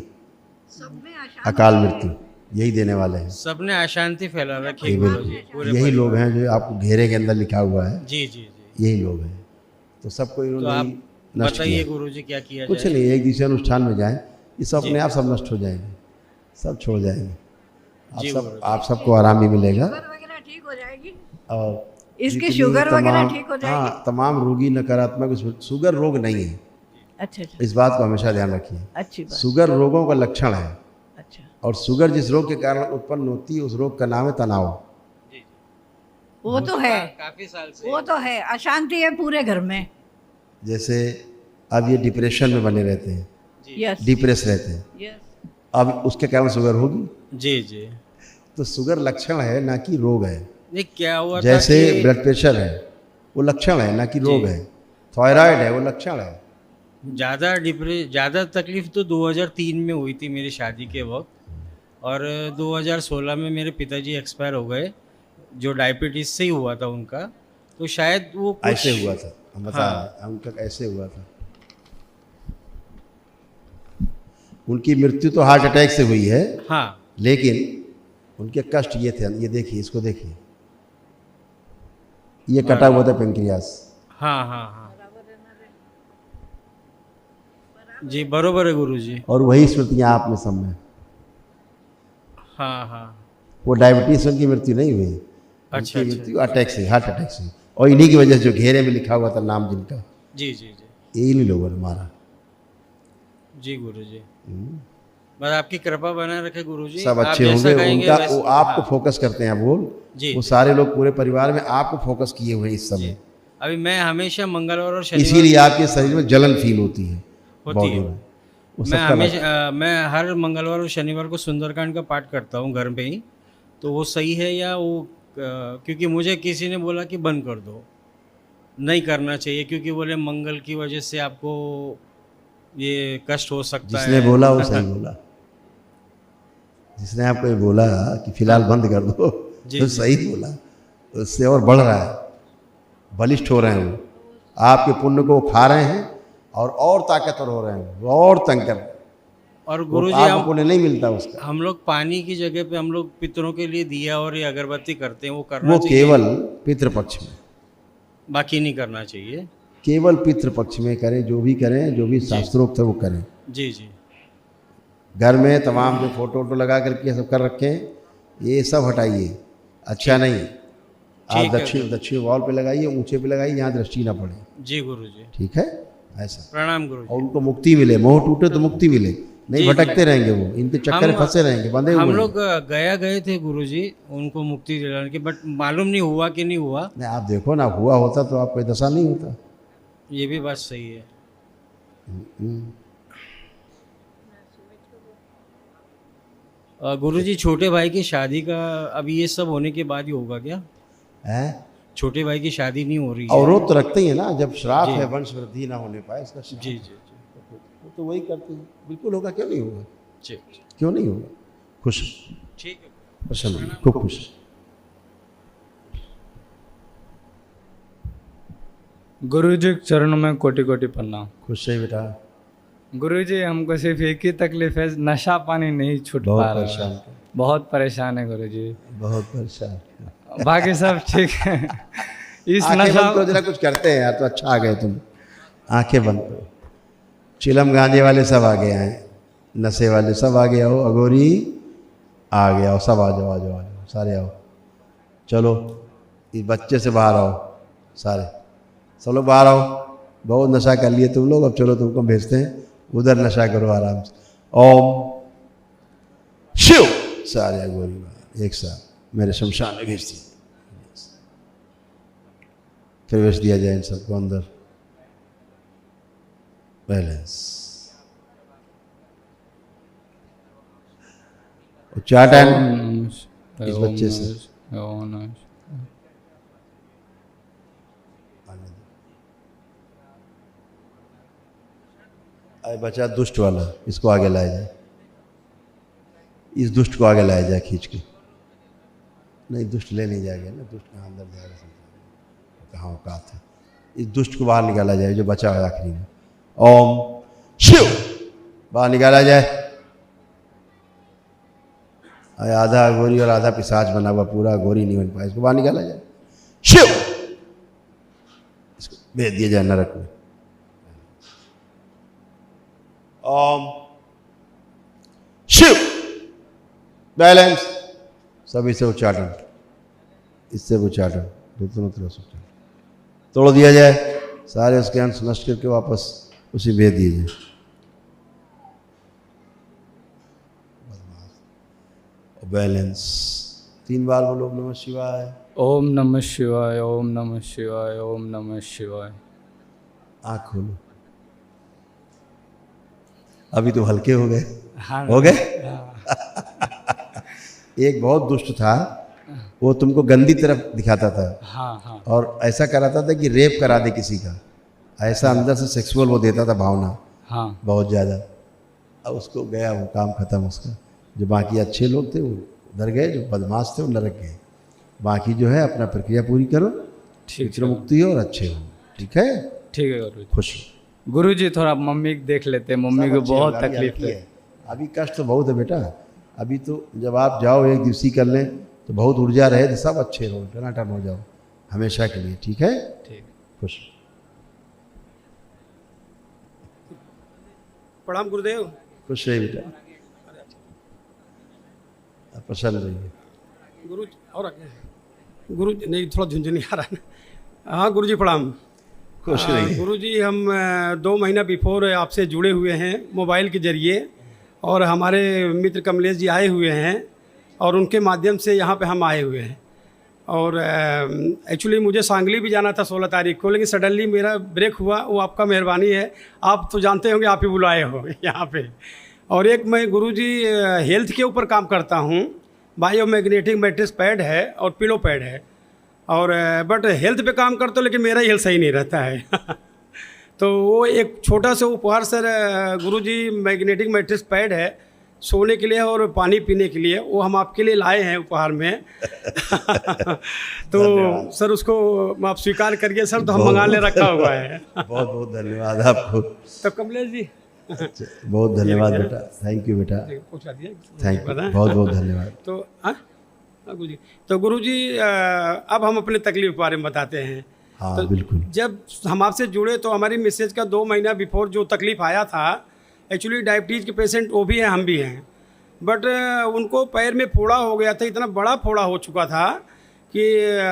अकाल मृत्यु यही देने वाले हैं। सबने अशांति फैला रखी है ये गुरुजी पूरे यही लोग परिवार। हैं जो आपको घेरे के अंदर लिखा हुआ है, जी जी जी। यही लोग हैं। तो सबको तो इन्होंने आप ही नष्ट बताइए किया। गुरुजी क्या किया कुछ जाए? नहीं, एक दूसरे अनुष्ठान में जाएं, ये सब अपने आप सब नष्ट हो जाएंगे, सब छोड़ जाएंगे। जी गुरुजी। आप सबको आराम ही मिलेगा वगैरह ठीक हो जाएगी, और इसकी जितनी शुगर वगैरह तमाम- ठीक हो जाएगी। हाँ, तमाम रोगी नकारात्मक, शुगर रोग नहीं है, अच्छा अच्छा, इस बात को हमेशा ध्यान रखिए। अच्छी बात। शुगर रोगों का लक्षण है, अच्छा, और शुगर जिस रोग के कारण उत्पन्न होती है उस रोग का नाम है तनाव। वो तो है, काफी साल से वो तो है, अशांति है पूरे घर में। जैसे अब ये डिप्रेशन में बने रहते हैं, यस डिप्रेस रहते हैं, यस, अब उसके कारण शुगर होगी। जी जी। तो शुगर लक्षण है ना कि रोग है। ये क्या हुआ था जैसे कि ब्लड प्रेशर है वो लक्षण है ना कि रोग है, थायराइड है वो लक्षण है। ज़्यादा तकलीफ तो 2003 में हुई थी मेरी शादी के वक्त, और 2016 में मेरे पिताजी एक्सपायर हो गए, जो डायबिटीज़ से ही हुआ था उनका। तो शायद वो कुछ ऐसे हुआ था, हम बता हाँ। रहे हैं, उनका ऐसे हुआ था। उनकी मृत्यु तो हार्ट अटैक से हुई है, हाँ लेकिन उनके कष्ट ये थे, ये देखिए, इसको देखिए, ये कटा हुआ था पेंक्रियास। हाँ हाँ हाँ जी, बरोबर है गुरुजी। और वही स्मृतियाँ आप में सब में। हाँ हाँ वो डायबिटीज से उनकी मृत्यु नहीं हुई, अच्छा, उनकी मृत्यु अटैक से, हार्ट अटैक से। और इन्हीं की वजह से जो घेरे में लिखा हुआ था नाम जिनका, जी जी जी यही लोगों ने मारा। जी गुरुजी, बस आपकी कृपा बनाए रखे गुरुजी। सब आप अच्छे जैसा होंगे, कहेंगे उनका वैसे- वो आपको हाँ, फोकस करते हैं वो जी वो सारे लोग पूरे परिवार में आपको फोकस किए हुए हैं इस समय। अभी मैं हमेशा मंगलवार और शनिवार इसीलिए आपके शरीर में जलन फील होती है, होती बॉडी है। में। वो मैं सबका हमेशा मैं हर मंगलवार और शनिवार को सुंदरकांड का पाठ करता हूँ घर पे ही। तो वो सही है या वो क्योंकि मुझे किसी ने बोला कि बंद कर दो, नहीं करना चाहिए, क्योंकि बोले मंगल की वजह से आपको ये कष्ट हो सकता है। जिसने बोला वो सही बोला, जिसने आपको ये बोला कि फिलहाल बंद कर दो, जी, तो जी। सही बोला, उससे और बढ़ रहा है, बलिष्ठ हो रहे हैं वो, आपके पुण्य को खा रहे हैं और ताकतवर हो रहे हैं, वो और तंग कर रहे हैं। और वो गुरुजी आपको पुण्य नहीं मिलता उसका। हम लोग पानी की जगह पे हम लोग पितरों के लिए दिया और ये अगरबत्ती करते हैं, वो करना वो चाहिए, केवल पितृपक्ष में, बाकी नहीं करना चाहिए। केवल पितृपक्ष में करें, जो भी करें, जो भी शास्त्रोक्त है वो करें। जी जी घर में तमाम जो फोटो वोटो लगा करके सब कर रखे हैं, ये सब हटाइए, अच्छा नहीं। आप ठीक है। दक्षिण वॉल पे लगाइए, ऊंचे पे लगाइए, यहाँ दृष्टि ना पड़े, जी गुरुजी, ठीक है, ऐसा। प्रणाम गुरुजी। और उनको मुक्ति मिले, मोह टूटे तो मुक्ति मिले, नहीं जी, भटकते रहेंगे वो, इनके चक्कर में हम- फंसे रहेंगे, बंधे हुए हम हैं। लोग गया गए थे गुरुजी उनको मुक्ति दिलाने के, बट मालूम नहीं हुआ कि नहीं हुआ। नहीं, आप देखो ना, हुआ होता तो आपको ये दशा नहीं होता। ये भी बात सही है। गुरुजी, छोटे भाई की शादी का अभी ये सब होने के बाद ही होगा क्या? है छोटे भाई की शादी नहीं हो रही है? अवरोध तो रखते ही है ना, जब श्राप जी। है, वंश वृद्धि ना होने पाए इसका श्राप जी है। जी जी वो तो वही करते हैं, बिल्कुल होगा, क्यों नहीं होगा, जी क्यों नहीं होगा। खुश, ठीक है। प्रसन्न, खूब खुश। गुरु जी के चरणों में कोटि कोटि प्रणाम। खुश है बेटा, गुरु जी, हमको सिर्फ एक ही तकलीफ है, नशा पानी नहीं छूट बहुत पा रहा परेशान है, बहुत परेशान है गुरु जी। बहुत परेशान। बाकी सब ठीक है। इस आंखें नशा बंद करो, जरा कुछ करते हैं यार, तो अच्छा आ गए तुम। आंखें बंद करो, चिलम गांजे वाले सब आ गए हैं, नशे वाले सब आ गए हो, अगोरी आ गया हो, सब आ जाओ, आ जाओ, आ जाओ, सारे आओ। चलो इस बच्चे से बाहर आओ, सारे सब लोग बाहर आओ। बहुत नशा कर लिए तुम लोग, अब चलो तुमको भेजते हैं उधर, नशा करो आराम से। ओम शिव, सारे अगोरी बाहर एक साथ मेरे शमशान में भेज दिए, प्रवेश दिया जाए इन सबको अंदर। बैलेंस, चार टाइम इस बच्चे से अरे बच्चा दुष्ट वाला, इसको आगे लाया जाए, इस दुष्ट को आगे लाया जाए खींच के। नहीं, दुष्ट ले नहीं जाएगा ना, दुष्ट कहाँ अंदर जाएगा, कहाँ औकात है। इस दुष्ट को बाहर निकाला जाए जो बचा है आखिरी में। ओम शिव। बाहर निकाला जाए। आधा गोरी और आधा पिशाच बना हुआ, पूरा गोरी नहीं बन पाया, इसको बाहर निकाला जाए। शिव, इसको भेज दिया जाए नरक में। ओम शिव। बैलेंस, सभी से उच्चाटन, इससे उच्चाटन, दोनों तरफ से उच्चाटन तोड़ दिया जाए। सारे उसके अंश नष्ट करके वापस उसी भेज दिए जाए। बैलेंस 3 बार बोलो ओम नमः शिवाय। ओम नमः शिवाय, ओम नमः शिवाय, ओम नमः शिवाय। आँख खोलो। अभी तो हल्के हो गए। हाँ, हो गए। एक बहुत दुष्ट था, वो तुमको गंदी तरफ दिखाता था। हाँ हाँ। और ऐसा कराता था कि रेप करा दे किसी का, ऐसा अंदर से सेक्सुअल वो देता था भावना। हाँ। बहुत ज़्यादा। अब उसको गया, वो काम खत्म उसका। जो बाकी अच्छे लोग थे वो उधर गए, जो बदमाश थे वो नरक गए। बाकी जो है अपना प्रक्रिया पूरी करो, ठीक है, मुक्ति हो और अच्छे हो। ठीक है, ठीक है गुरु। खुश हो। गुरु जी थोड़ा मम्मी को देख लेते हैं, मम्मी को बहुत तकलीफ है। अभी कष्ट तो बहुत है बेटा। अभी तो जब आप जाओ 1 दिवसीय कर लें तो बहुत ऊर्जा रहे तो सब अच्छे रहो, टनाटन हो जाओ हमेशा के लिए। ठीक है, ठीक। खुश। प्रणाम गुरुदेव। खुश रहिए बेटा, प्रसन्न रहिए। गुरु और आगे गुरु नहीं, थोड़ा झुंझुनी आ रहा है। हाँ गुरु जी प्रणाम। खुश रहिए। गुरु जी हम 2 महीना बिफोर आपसे जुड़े हुए हैं मोबाइल के जरिए, और हमारे मित्र कमलेश जी आए हुए हैं और उनके माध्यम से यहाँ पे हम आए हुए हैं। और एक्चुअली मुझे सांगली भी जाना था 16 तारीख को, लेकिन सडनली मेरा ब्रेक हुआ। वो आपका मेहरबानी है, आप तो जानते होंगे, आप ही बुलाए हो यहाँ पे। और एक मैं गुरुजी हेल्थ के ऊपर काम करता हूँ। बायोमैग्नेटिक मैट्रिक्स पैड है और पिलो पैड है, और बट हेल्थ पे काम करता हूँ, लेकिन मेरा हेल्थ सही नहीं रहता है। तो वो एक छोटा सा उपहार सर गुरुजी, मैग्नेटिक मैट्रिक्स पैड है सोने के लिए और पानी पीने के लिए, वो हम आपके लिए लाए हैं उपहार में। तो सर उसको आप स्वीकार करिए सर, तो हम मंगा ले रखा हुआ है। बहुत बहुत धन्यवाद आपको। तो कमलेश जी बहुत धन्यवाद बेटा, थैंक यू बेटा, थैंक यू, बहुत बहुत धन्यवाद। तो गुरु जी, तो गुरु जी अब हम अपने तकलीफ के बारे में बताते हैं। हाँ तो बिल्कुल। जब हम आपसे जुड़े तो हमारी मिसेज का 2 महीना बिफोर जो तकलीफ आया था, एक्चुअली डायबिटीज़ के पेशेंट वो भी हैं, हम भी हैं, बट उनको पैर में फोड़ा हो गया था, इतना बड़ा फोड़ा हो चुका था कि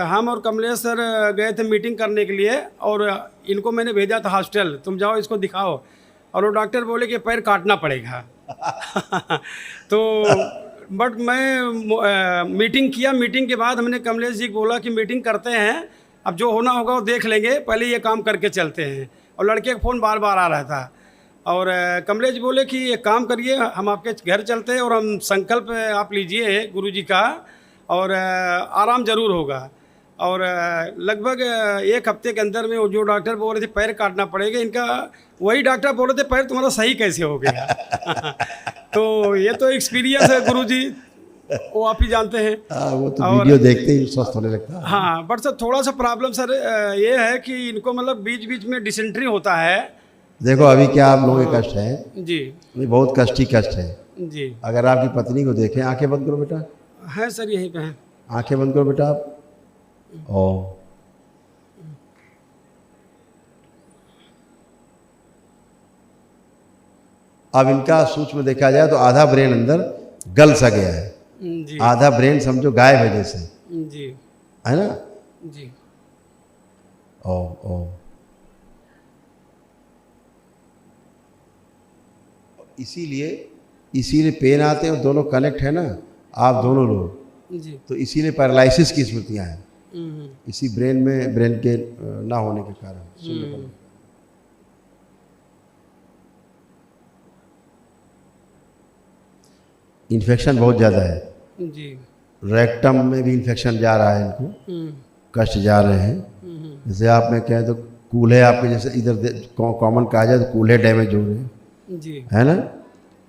हम और कमलेश सर गए थे मीटिंग करने के लिए, और इनको मैंने भेजा था हॉस्टल, तुम जाओ इसको दिखाओ, और वो डॉक्टर बोले कि पैर काटना पड़ेगा। तो बट मैं मीटिंग किया, मीटिंग के बाद हमने कमलेश जी को बोला कि मीटिंग करते हैं, अब जो होना होगा वो देख लेंगे, पहले ये काम करके चलते हैं। और लड़के का फ़ोन बार बार आ रहा था, और कमलेश जी बोले कि एक काम करिए, हम आपके घर चलते हैं और हम संकल्प आप लीजिए गुरु जी का, और आराम ज़रूर होगा। और लगभग 1 हफ्ते के अंदर में वो जो डॉक्टर बोल रहे थे पैर काटना पड़ेगा, इनका वही डॉक्टर बोल रहे थे पैर तुम्हारा सही कैसे हो गया। तो ये तो एक्सपीरियंस है गुरु जी, वो आप ही जानते हैं। वो तो वीडियो देखते ही स्वस्थ होने लगता है। हाँ, बट सर थोड़ा सा प्रॉब्लम सर ये है कि इनको मतलब बीच बीच में डिसेंट्री होता है। देखो अभी क्या आप लोगों के कष्ट है जी, नहीं, बहुत कष्ट ही कष्ट है जी। अगर आपकी पत्नी को देखें, आंखें बंद करो बेटा, है सर यहीं पे है, आंखें बंद करो बेटा आप। ओ अब इनका सूक्ष्म देखा जाए तो आधा ब्रेन अंदर गल सा गया है, जी आधा ब्रेन समझो गायब है जैसे, जी, है ना। जी। ओ इसीलिए पेन आते हैं, और दोनों कनेक्ट है ना, आप दोनों लोग, जी। तो इसीलिए पैरालिसिस की स्मृतियाँ हैं, इसी ब्रेन में, ब्रेन के ना होने के कारण। इन्फेक्शन बहुत ज़्यादा है जी, रेक्टम में भी इन्फेक्शन जा रहा है, इनको कष्ट जा रहे हैं। जैसे आप में कहें तो कूल्हे आपके जैसे इधर कॉमन कहा जाए तो कूल्हे डैमेज हो रहे हैं, जी, है ना।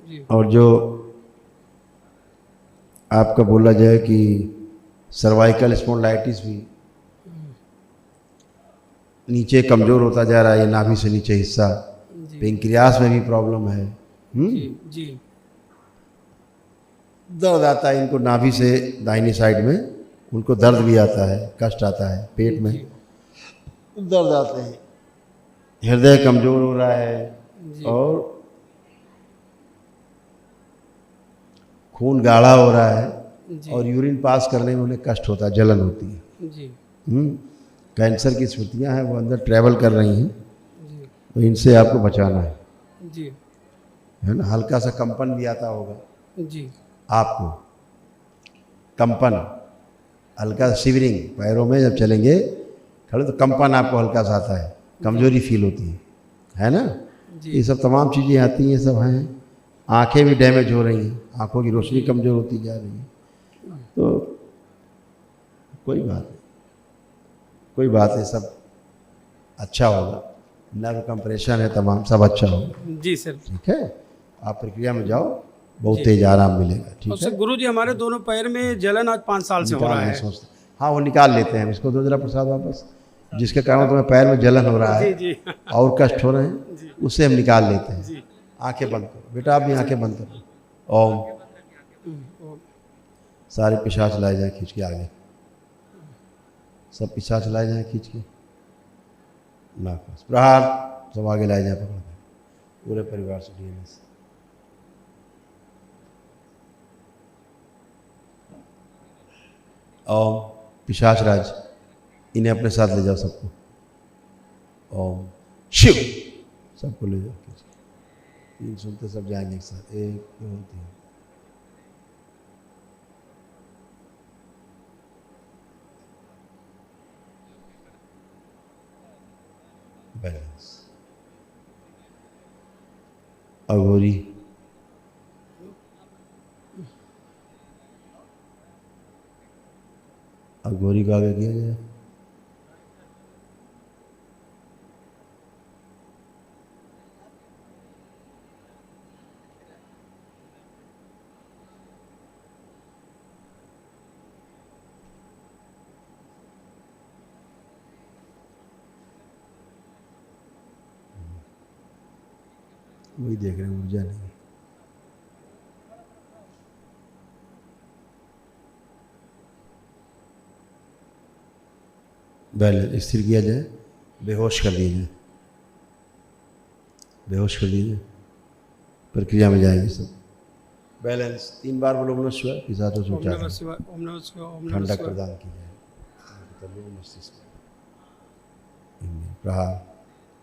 जी। और जो आपका बोला जाए कि सर्वाइकल स्पॉन्डिलाइटिस भी नीचे कमज़ोर होता जा रहा है, ये नाभि से नीचे हिस्सा। पेंक्रियास में भी प्रॉब्लम है, जी दर्द आता है इनको नाभि से दाहिनी साइड में, उनको दर्द भी आता है, कष्ट आता है, पेट में दर्द आते हैं, हृदय कमज़ोर हो रहा है और खून गाढ़ा हो रहा है और यूरिन पास करने में उन्हें कष्ट होता है, जलन होती है जी कैंसर की स्मृतियाँ हैं वो अंदर ट्रैवल कर रही हैं, तो इनसे आपको बचाना है जी है ना। हल्का सा कंपन भी आता होगा जी आपको, कंपन, हल्का शिवरिंग, पैरों में जब चलेंगे खड़े तो कंपन आपको हल्का सा आता है, कमजोरी फील होती है ना। ये सब तमाम चीज़ें आती हैं, ये सब हैं। आंखें भी डैमेज हो रही हैं, आंखों की रोशनी कमज़ोर होती जा रही है, तो कोई बात नहीं, कोई बात नहीं, सब अच्छा होगा। नर्व कंप्रेशन है तमाम, सब अच्छा होगा जी सर। ठीक है, आप प्रक्रिया में जाओ, बहुत तेज आराम मिलेगा। ठीक और है सर गुरुजी हमारे दोनों पैर में जलन आज 5 साल से हो रहा है। हाँ वो निकाल लेते हैं, इसको दो जरा प्रसाद वापस, जिसके कारण तुम्हें पैर में जलन हो रहा है जी और कष्ट हो रहे हैं, उसे हम निकाल लेते हैं। आंखें बंद करो बेटा, आप भी आंखें बंद करो। ओम। सारे पिशाच लाए जाए खींच के आगे, सब पिशाच लाए जाए खींच के, नाक प्रहार सब आगे लाए जाए पकड़ के, पूरे परिवार से डीएनएस। ओम। पिशाच राज इन्हें अपने साथ ले जाओ सबको। ओम शिव, सबको ले जाओ। 3 सुनते सब जाएंगे एक साथ, 1 2 3। बैलेंस। अघोरी, अघोरी को आगे किया जाए। वही देख रहे हैं, ऊर्जा नहीं। बैलेंस स्थिर किया जाए, बेहोश कर दिया जाए, बेहोश कर दीजिए, प्रक्रिया में जाएंगे सब। बैलेंस 3 बार बोलो नमः शिवाय, पिशाचों से उच्चारण, ठंडक प्रदान की जाए। प्रहार,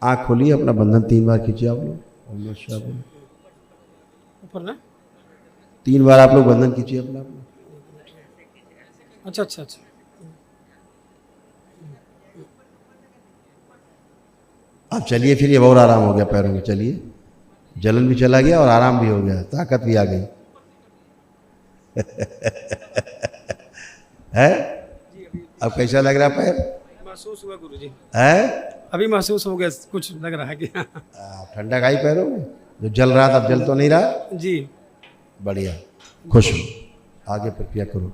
आँख खोलिए, अपना बंधन 3 बार खींचिए आप लोग। ओम नमः शिवाय बोलो, ऊपर ना 3 बार आप लोग बंधन खींचिए अपना अपना। अच्छा। आप चलिए फिर, ये बहुत आराम हो गया पैरों में, चलिए, जलन भी चला गया और आराम भी हो गया, ताकत भी आ गई है। अब कैसा लग रहा पैर? महसूस हुआ गुरुजी, है अभी महसूस हो गया, कुछ लग रहा है कि ठंडक आई पैरों में, जो जल रहा था अब जल तो नहीं रहा जी। बढ़िया, खुश हो, आगे प्रक्रिया करो।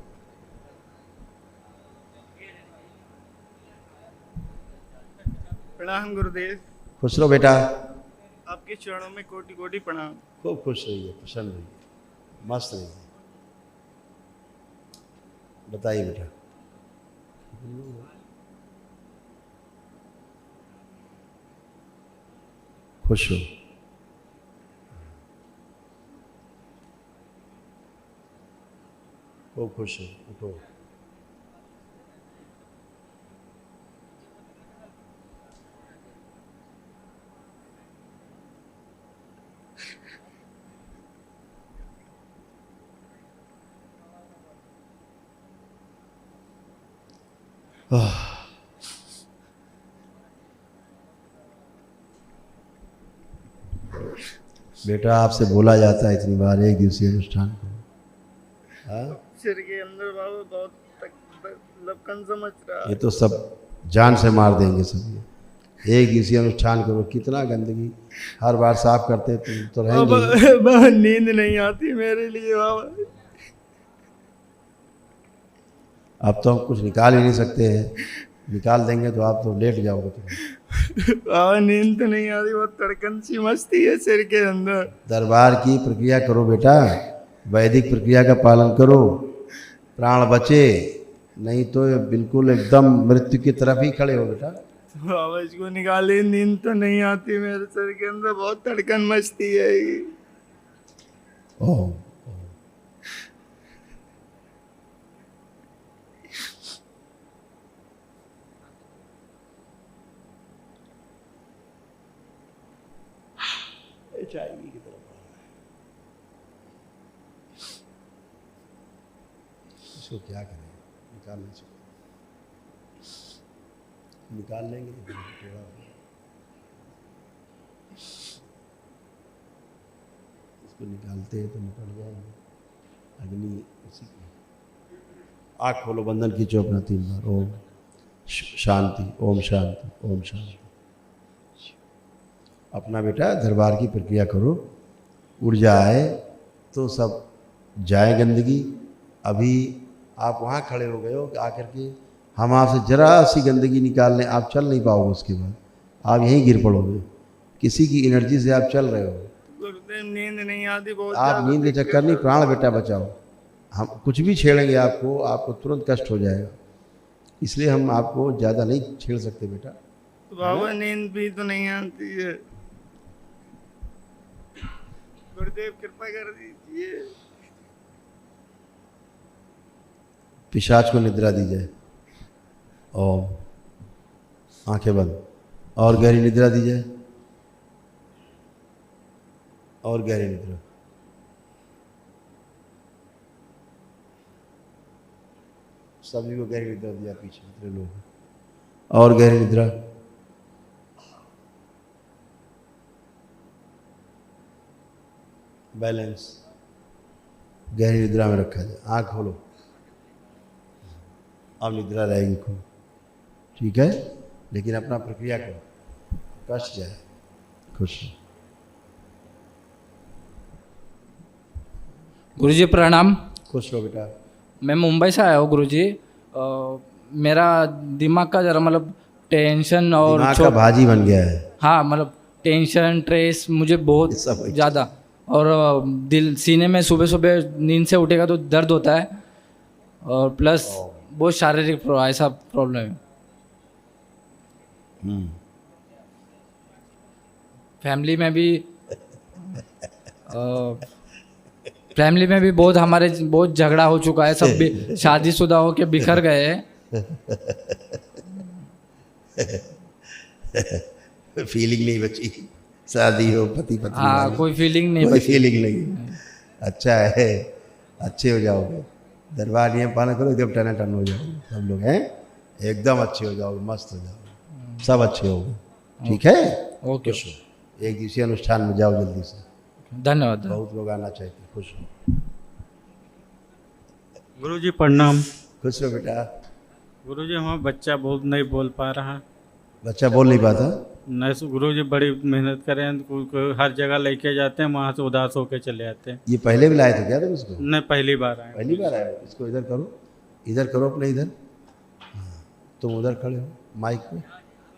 प्रणाम गुरुदेव। खुश रहो बेटा, आपके चरणों में कोटि कोटि प्रणाम। खूब खुश रहिए, प्रसन्न रहिए, मस्त रहिए। बताइए बेटा। खुश हो, खूब खुश हो, उठो। बेटा आपसे बोला जाता है इतनी बार, 1 दिवसीय अनुष्ठान को। सिर के अंदर बाबा बहुत लपकन समझ रहा। ये तो सब जान से मार देंगे सब। 1 दिवसीय अनुष्ठान करो, कितना गंदगी हर बार साफ करते तुम तो रहेंगे। बाबा नींद नहीं आती मेरे लिए बाबा। अब तो हम कुछ निकाल ही नहीं सकते हैं, निकाल देंगे तो आप तो लेट जाओगे तुम। बाबा नींद तो नहीं आ रही, बहुत तड़कन सी मस्ती है सिर के अंदर। दरबार की प्रक्रिया करो बेटा, वैदिक प्रक्रिया का पालन करो, प्राण बचे, नहीं तो ये बिल्कुल एकदम मृत्यु की तरफ ही खड़े हो बेटा। बाबा इसको निकालिए, नींद तो नहीं आती मेरे सिर के अंदर, बहुत तड़कन मचती है। ओह चाहिए की तरफ इसको क्या करें, निकाल नहीं सकते, निकाल लेंगे थोड़ा, इसको निकालते हैं तो निकल जाएंगे। अग्नि उसी की, आँख खोलो, बंधन खींचो अपना 3 बार, ओम शांति, ओम शांति, ओम शांति। अपना बेटा दरबार की प्रक्रिया करो, ऊर्जा आए तो सब जाए गंदगी। अभी आप वहाँ खड़े हो गए हो आकर के, हम आपसे जरा सी गंदगी निकाल लें, आप चल नहीं पाओगे, उसके बाद आप यहीं गिर पड़ोगे। किसी की एनर्जी से आप चल रहे हो। गुरुदेव नींद नहीं आती बहुत। आप नींद के चक्कर नहीं, प्राण बेटा बचाओ। हम कुछ भी छेड़ेंगे आपको तुरंत कष्ट हो जाएगा, इसलिए हम आपको ज़्यादा नहीं छेड़ सकते बेटा। तो बाबा नींद भी तो नहीं आती है, गुरुदेव कृपा कर दीजिए। पिशाच को निद्रा दी जाए, ओम, आंखें बंद, और गहरी निद्रा दी जाए, और गहरी निद्रा। सभी को गहरी निद्रा दिया, पीछे जितने लोग, और गहरी निद्रा। बैलेंस, गहरी निद्रा में रखा जाए। आँख खोलो, अब निद्रा रहेगी खूब, ठीक है, लेकिन अपना प्रक्रिया करो, कष्ट जाए, खुश। गुरुजी प्रणाम। खुश रहो बेटा। मैं मुंबई से आया हूँ गुरुजी। मेरा दिमाग का जरा मतलब टेंशन और दिमाग का भाजी बन गया है। हाँ, मतलब टेंशन स्ट्रेस मुझे बहुत ज़्यादा, और दिल सीने में सुबह सुबह नींद से उठेगा तो दर्द होता है, और प्लस बहुत शारीरिक ऐसा प्रॉब्लम है। फैमिली में भी बहुत हमारे बहुत झगड़ा हो चुका है, सब भी शादीशुदा हो के बिखर गए हैं। फीलिंग नहीं बची, शादी हो, पति पत्नी, हाँ, कोई फीलिंग नहीं, कोई फीलिंग नहीं। अच्छा है, अच्छे हो जाओगे, दरबार नियम पालन करो, एकदम टन टन हो जाओगे सब लोग हैं, एकदम अच्छे हो जाओगे, मस्त हो जाओगे, सब अच्छे होगे, ठीक है। ओके, एक दिवसीय अनुष्ठान में जाओ जल्दी से। धन्यवाद। बहुत लोग आना चाहते, खुश हो। गुरुजी प्रणाम। खुश रहो बेटा। गुरुजी हमारा बच्चा बहुत नहीं बोल पा रहा। बच्चा बोल नहीं पाता? नहीं गुरुजी, बड़ी मेहनत करें, हर जगह लेके जाते हैं, वहाँ से उदास होके चले जाते हैं। ये पहले भी लाए थे क्या तुम इसको? नहीं, पहली बार आए। पहली बार आए। इसको इधर करो, इधर करो अपने, इधर। हाँ, तुम उधर खड़े हो माइक पे।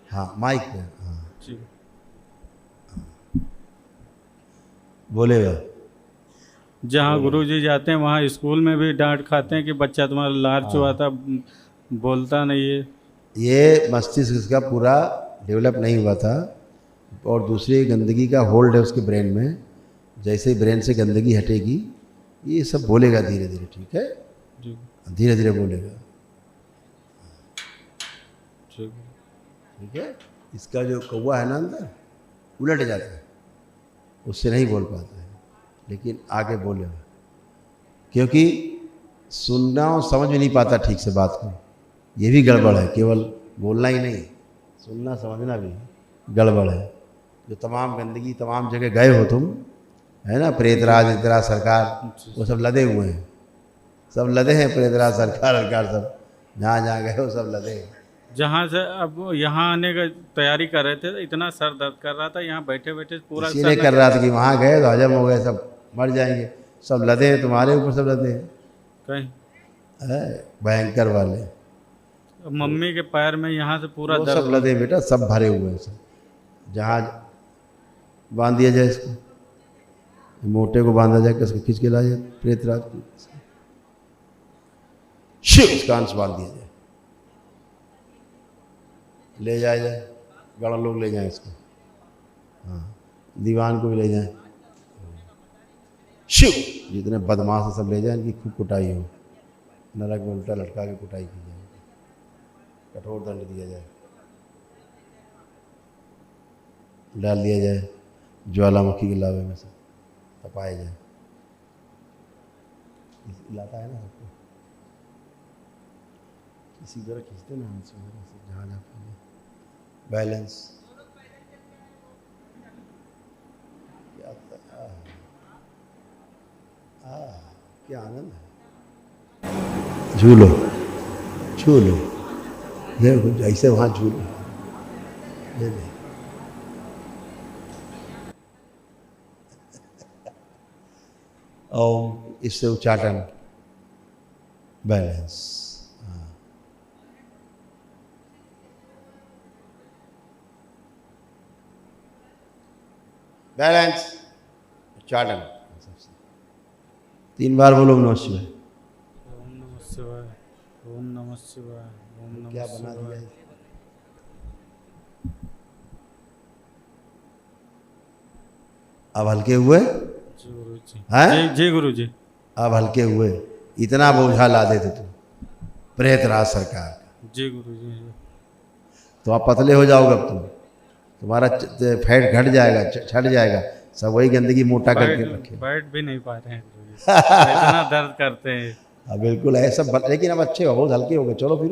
हाँ, माइक पे। हाँ जी, बोलेगा। जहाँ गुरुजी जाते हैं वहाँ स्कूल में भी डांट खाते हैं कि बच्चा तुम्हारा लार चुहाता, बोलता नहीं है। ये मस्तिष्क इसका पूरा डेवलप नहीं हुआ था, और दूसरी गंदगी का होल्ड है उसके ब्रेन में। जैसे ही ब्रेन से गंदगी हटेगी ये सब बोलेगा धीरे धीरे, ठीक है, धीरे धीरे बोलेगा, ठीक है। इसका जो कौवा है ना अंदर उलट जाता है, उससे नहीं बोल पाता है, लेकिन आगे बोलेगा, क्योंकि सुनना और समझ में नहीं पाता ठीक से बात को। ये भी गड़बड़ है, केवल बोलना ही नहीं, सुनना समझना भी गड़बड़ है। जो तमाम गंदगी तमाम जगह गए हो तुम, है ना, प्रेतराज इतराज सरकार, वो सब लदे हुए हैं, सब लदे हैं, प्रेतराज सरकार सब जहाँ जहाँ गए हो सब लदे हैं। जहाँ से अब यहाँ आने का तैयारी कर रहे थे तो इतना सर दर्द कर रहा था, यहाँ बैठे बैठे पूरा इसीलिए कर रहा था कि वहाँ गए तो हजम हो गए, सब मर जाएंगे, सब लदे हैं तुम्हारे ऊपर, सब लदे हैं कहीं भयंकर वाले। मम्मी के पैर में यहाँ से पूरा वो दर्द सब लदे बेटा, सब भरे हुए हैं सब। जहाज बांध दिया जाए इसको, मोटे को बांधा जाए, कसके खींच के लाया जाए, प्रेत राज को शिव इसका अंश बांध दिया जाए, ले जाया जाए, गड़ा लोग ले जाए इसको, हाँ दीवान को भी ले जाए, शिव जितने बदमाश हैं सब ले जाए, इनकी खूब कुटाई हो, नरक में उल्टा लटका के कुटाई की जाए, कठोर दंड दिया जाए, डाल दिया जाए ज्वालामुखी के लावे में से, तपाया जाए। लाता है ना सबको, इसी तरह खींचते ना हमसे जहाँ जहाँ बैलेंस क्या आनंद है। झूलो झूलो, देखो ऐसे वहाँ झूलो, ले ले और इससे उच्चाटन, बैलेंस, बैलेंस, उच्चाटन। 3 बार बोलो नमः शिवाय। ओम नमः शिवाय, ओम नमः शिवाय, ओम नमः क्या बना दिया है? अब हल्के हुए हैं? जी गुरु जी। अब हल्के हुए, इतना बोझा ला देते तुम प्रेत राज सरकार का। जी गुरु जी। तो आप पतले हो जाओगे, अब तुम्हारा फैट घट जाएगा, छट जाएगा, सब वही गंदगी मोटा करके रखे। बैठ भी नहीं पा रहे हैं इतना दर्द करते हैं। हाँ बिल्कुल ऐसा, लेकिन अब अच्छे हो, बहुत हल्के हो गए, चलो फिर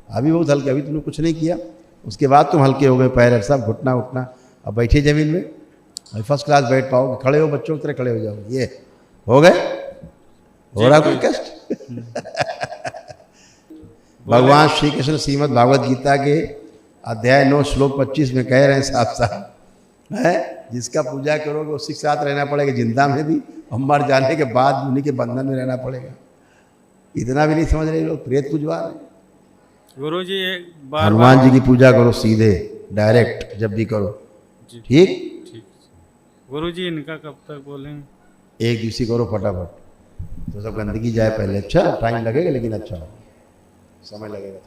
अभी बहुत हल्के, अभी तुमने कुछ नहीं किया, उसके बाद तुम हल्के हो गए, पैर सब घुटना उठना। अब बैठिए ज़मीन में, अभी फर्स्ट क्लास बैठ पाओगे, खड़े हो बच्चों की तरह खड़े हो जाओगे। ये हो गए, हो रहा कोई कष्ट? भगवान श्री कृष्ण श्रीमद् भागवत गीता के अध्याय 9 श्लोक 25 में कह रहे हैं साफ साफ है, जिसका पूजा करोगे उसी के साथ रहना पड़ेगा, जिंदा में भी और मर जाने के बाद उन्हीं के बंधन में रहना पड़ेगा। इतना भी नहीं समझ रहे लोग, प्रेत पूजवा रहे। गुरु जी एक बार हनुमान जी की पूजा करो सीधे डायरेक्ट, जब भी करो, ठीक। गुरु जी इनका कब तक बोलेंगे? एक दिवसी करो फटाफट, तो सब गंदगी जाए पहले। अच्छा टाइम लगेगा लेकिन अच्छा हो, समय लगेगा।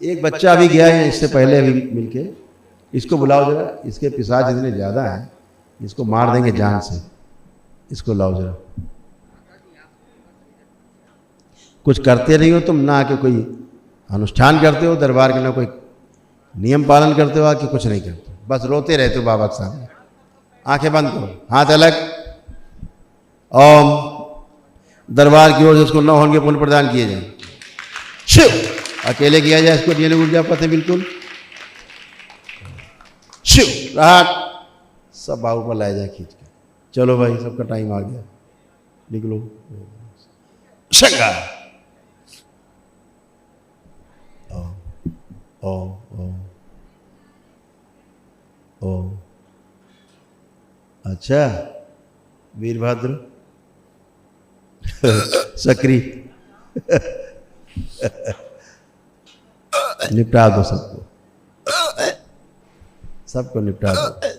एक बच्चा अभी गया है इससे पहले, अभी मिलके, इसको बुलाओ जरा, इसके पिशाच इतने ज़्यादा हैं, इसको मार देंगे जान से, इसको लाओ जरा। कुछ करते नहीं हो तुम, ना आके कोई अनुष्ठान करते हो दरबार के, ना कोई नियम पालन करते हो, आके कुछ नहीं करते, बस रोते रहते हो बाबा के सामने। आंखें बंद करो, हाथ अलग, ओम। दरबार की ओर से उसको 9 होंगे पुण्य प्रदान किए जाए। शिव अकेले किया जाए इसको, डीएनए ऊर्जा पते बिल्कुल। शिव राहत, सब बाबू पर लाया जाए खींच के। चलो भाई सबका टाइम आ गया, निकलो। शंगा ओ ओ ओ, अच्छा वीरभद्र सक्री निपटा दो सबको, सबको निपटा दो।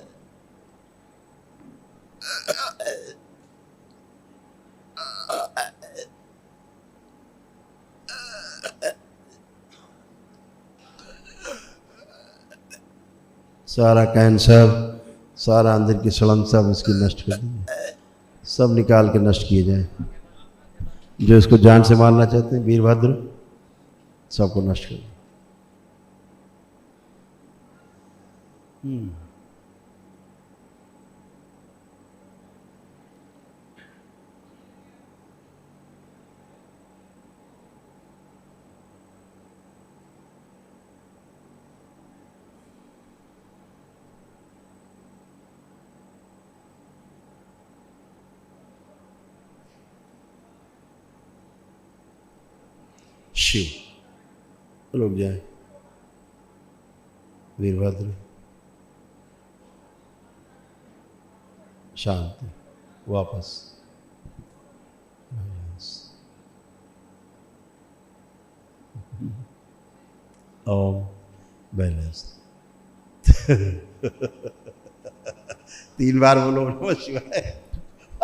सारा कैंसर, सारा अंदर की सड़न सब इसकी नष्ट कर दी, सब निकाल के नष्ट किए जाए। जो इसको जान से मारना चाहते हैं वीरभद्र, सबको नष्ट कर दो। शिव रुक जाए, वीरभद्र शांति, वापस। ओम, बैलेंस। 3 बार बोलो नमः शिवाय।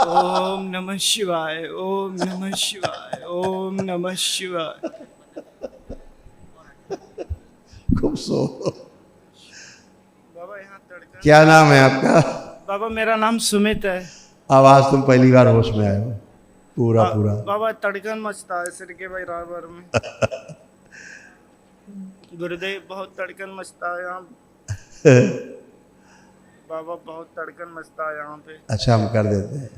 ओम नमः शिवाय, ओम नमः शिवाय, ओम नमः शिवाय। खूब सो। बाबा यहाँ तड़का। क्या नाम है आपका? बाबा मेरा नाम सुमित है। आवाज तुम पहली बार होश में आए हो पूरा पूरा। बाबा तड़कन मचता है सिर के भाई रावर में। गुरुदेव बहुत तड़कन मचता है यहाँ। बाबा बहुत तड़कन मचता है यहाँ पे। अच्छा हम कर देते हैं।